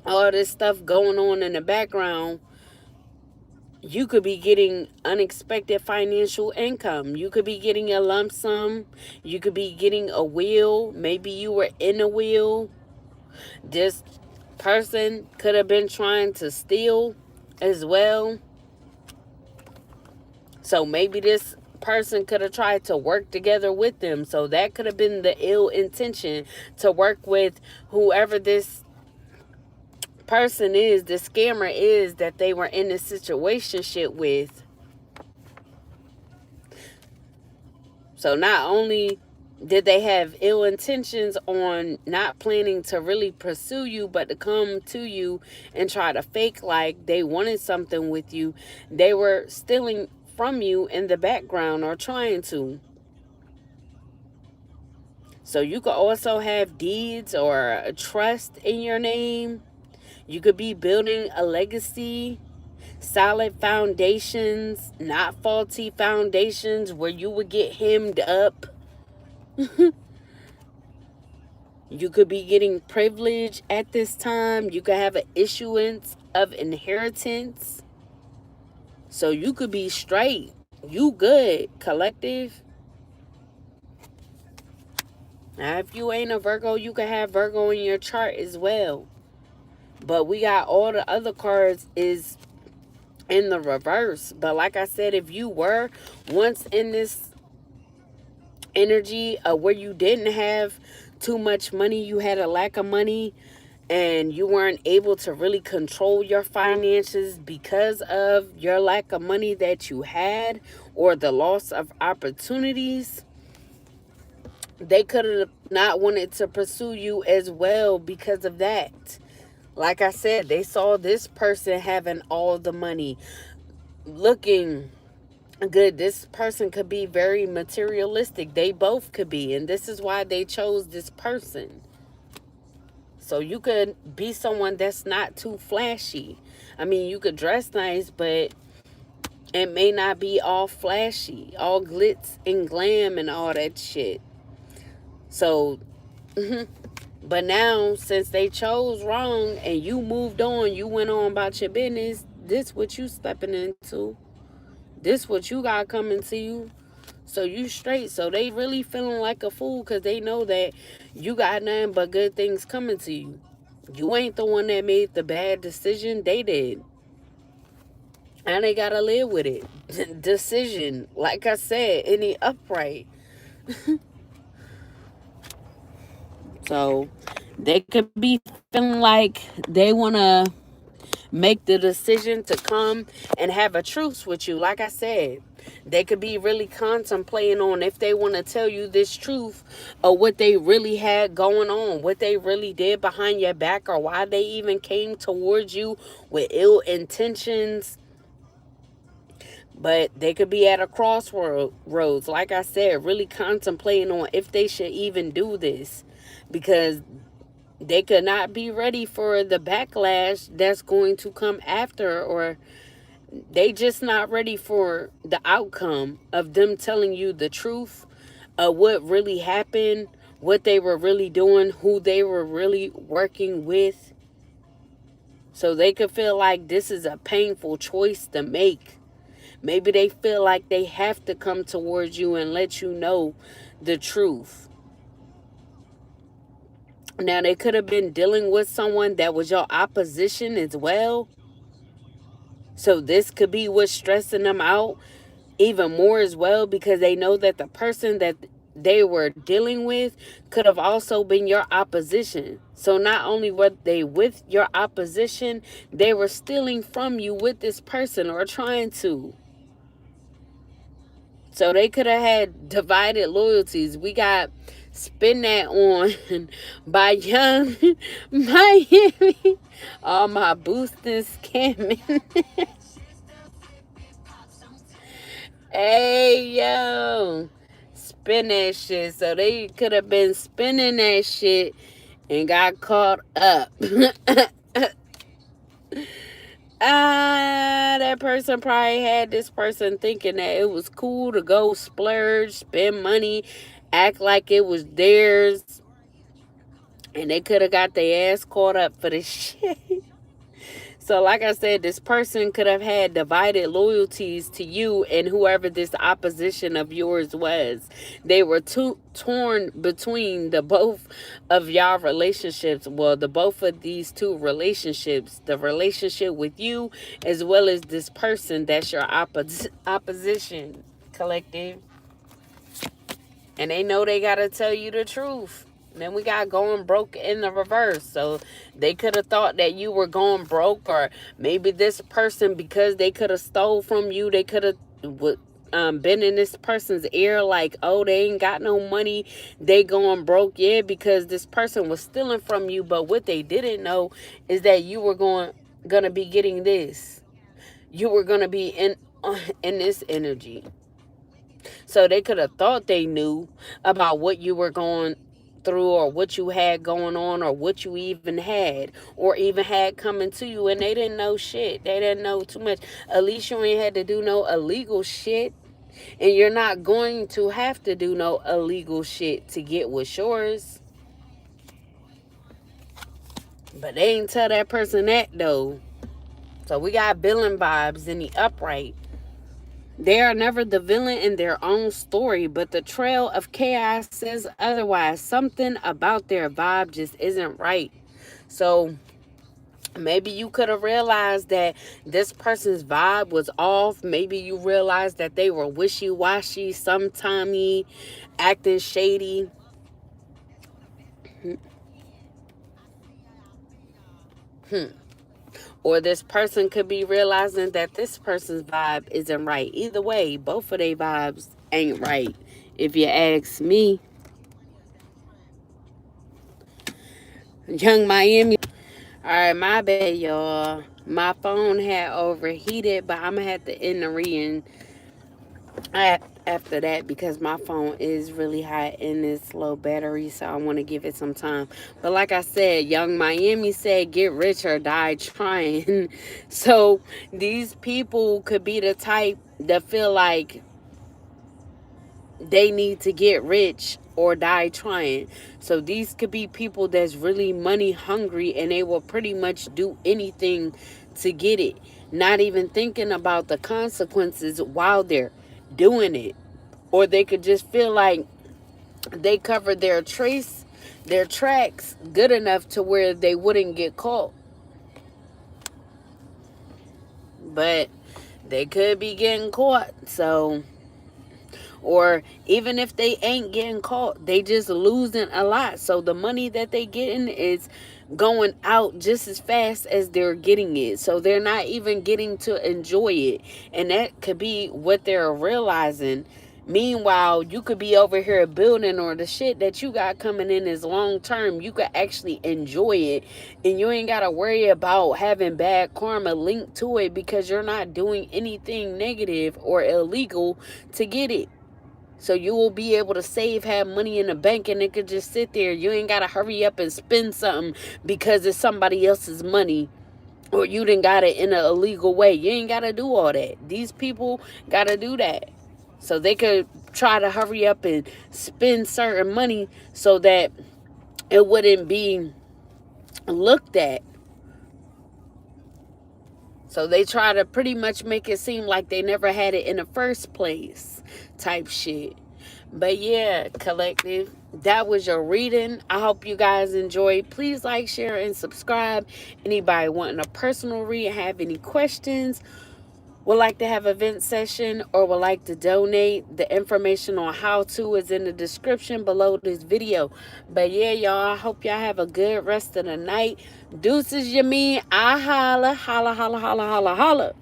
Speaker 1: all this stuff going on in the background, you could be getting unexpected financial income. You could be getting a lump sum. You could be getting a will. Maybe you were in a will. This person could have been trying to steal as well. So maybe this person could have tried to work together with them. So that could have been the ill intention, to work with whoever this person is, the scammer is, that they were in this situationship with. So not only did they have ill intentions on not planning to really pursue you, but to come to you and try to fake like they wanted something with you, they were stealing from you in the background, or trying to. So you could also have deeds or a trust in your name. You could be building a legacy, solid foundations, not faulty foundations where you would get hemmed up. You could be getting privilege at this time. You could have an issuance of inheritance. So you could be straight. You good, collective. Now, if you ain't a Virgo, you could have Virgo in your chart as well. But we got all the other cards is in the reverse. But like I said, if you were once in this energy where you didn't have too much money, you had a lack of money, and you weren't able to really control your finances because of your lack of money that you had, or the loss of opportunities, they could have not wanted to pursue you as well because of that. Like I said, they saw this person having all the money, looking good. This person could be very materialistic. They both could be. And this is why they chose this person. So you could be someone that's not too flashy. I mean, you could dress nice, but it may not be all flashy, all glitz and glam and all that shit. So, but now, since they chose wrong and you moved on, you went on about your business, this what you stepping into. This what you got coming to you. So you straight. So they really feeling like a fool because they know that you got nothing but good things coming to you. You ain't the one that made the bad decision. They did. And they got to live with it. Decision. Like I said, in the upright. So they could be feeling like they want to make the decision to come and have a truce with you. Like I said, they could be really contemplating on if they want to tell you this truth, or what they really had going on, what they really did behind your back, or why they even came towards you with ill intentions. But they could be at a crossroads, like I said, really contemplating on if they should even do this, because they could not be ready for the backlash that's going to come after, or they just not ready for the outcome of them telling you the truth of what really happened, what they were really doing, who they were really working with. So they could feel like this is a painful choice to make. Maybe they feel like they have to come towards you and let you know the truth. Now, they could have been dealing with someone that was your opposition as well. So this could be what's stressing them out even more as well, because they know that the person that they were dealing with could have also been your opposition. So not only were they with your opposition, they were stealing from you with this person, or trying to. So they could have had divided loyalties. We got Spin That On by Young Miami. All my boosting scamming. Hey, yo. Spin that shit. So they could have been spinning that shit and got caught up. That person probably had this person thinking that it was cool to go splurge, spend money, act like it was theirs, and they could have got their ass caught up for this shit. So like I said, this person could have had divided loyalties to you and whoever this opposition of yours was. They were torn between the both of y'all relationships. Well, the both of these two relationships, the relationship with you as well as this person that's your opposition, collective. And they know they got to tell you the truth. Then we got going broke in the reverse. So they could have thought that you were going broke, or maybe this person, because they could have stole from you, they could have been in this person's ear like, oh, they ain't got no money, they going broke. Yeah, because this person was stealing from you, but what they didn't know is that you were gonna be getting this. You were gonna be in this energy. So they could have thought they knew about what you were going through, or what you had going on, or what you even had, or even had coming to you, and they didn't know shit. They didn't know too much. At least you ain't had to do no illegal shit, and you're not going to have to do no illegal shit to get what's yours. But they ain't tell that person that though. So we got villain vibes in the upright. They are never the villain in their own story, but the trail of chaos says otherwise. Something about their vibe just isn't right. So maybe you could have realized that this person's vibe was off. Maybe you realized that they were wishy-washy, sometimey, acting shady. Or this person could be realizing that this person's vibe isn't right. Either way, both of their vibes ain't right, if you ask me. Young Miami. Alright, my bad, y'all. My phone had overheated, but I'm going to have to end the reading after that, because my phone is really hot and it's low battery, so I want to give it some time. But like I said, Young Miami said, get rich or die trying. So these people could be the type that feel like they need to get rich or die trying. So these could be people that's really money hungry, and they will pretty much do anything to get it, not even thinking about the consequences while they're doing it. Or they could just feel like they covered their tracks good enough to where they wouldn't get caught. But they could be getting caught. So, or even if they ain't getting caught, they just losing a lot. So the money that they getting is going out just as fast as they're getting it. So they're not even getting to enjoy it. And that could be what they're realizing, Meanwhile, you could be over here building, or the shit that you got coming in is long term. You could actually enjoy it, and you ain't got to worry about having bad karma linked to it because you're not doing anything negative or illegal to get it. So you will be able to save, have money in the bank, and it could just sit there. You ain't got to hurry up and spend something because it's somebody else's money, or you done got it in an illegal way. You ain't got to do all that. These people got to do that. So they could try to hurry up and spend certain money so that it wouldn't be looked at. So they try to pretty much make it seem like they never had it in the first place type shit. But yeah, collective, that was your reading. I hope you guys enjoyed. Please like, share, and subscribe. Anybody wanting a personal read, have any questions, would like to have a vent session, or would like to donate, the information on how to is in the description below this video. But yeah, y'all, I hope y'all have a good rest of the night. Deuces, you mean? I holla, holla, holla, holla, holla, holla.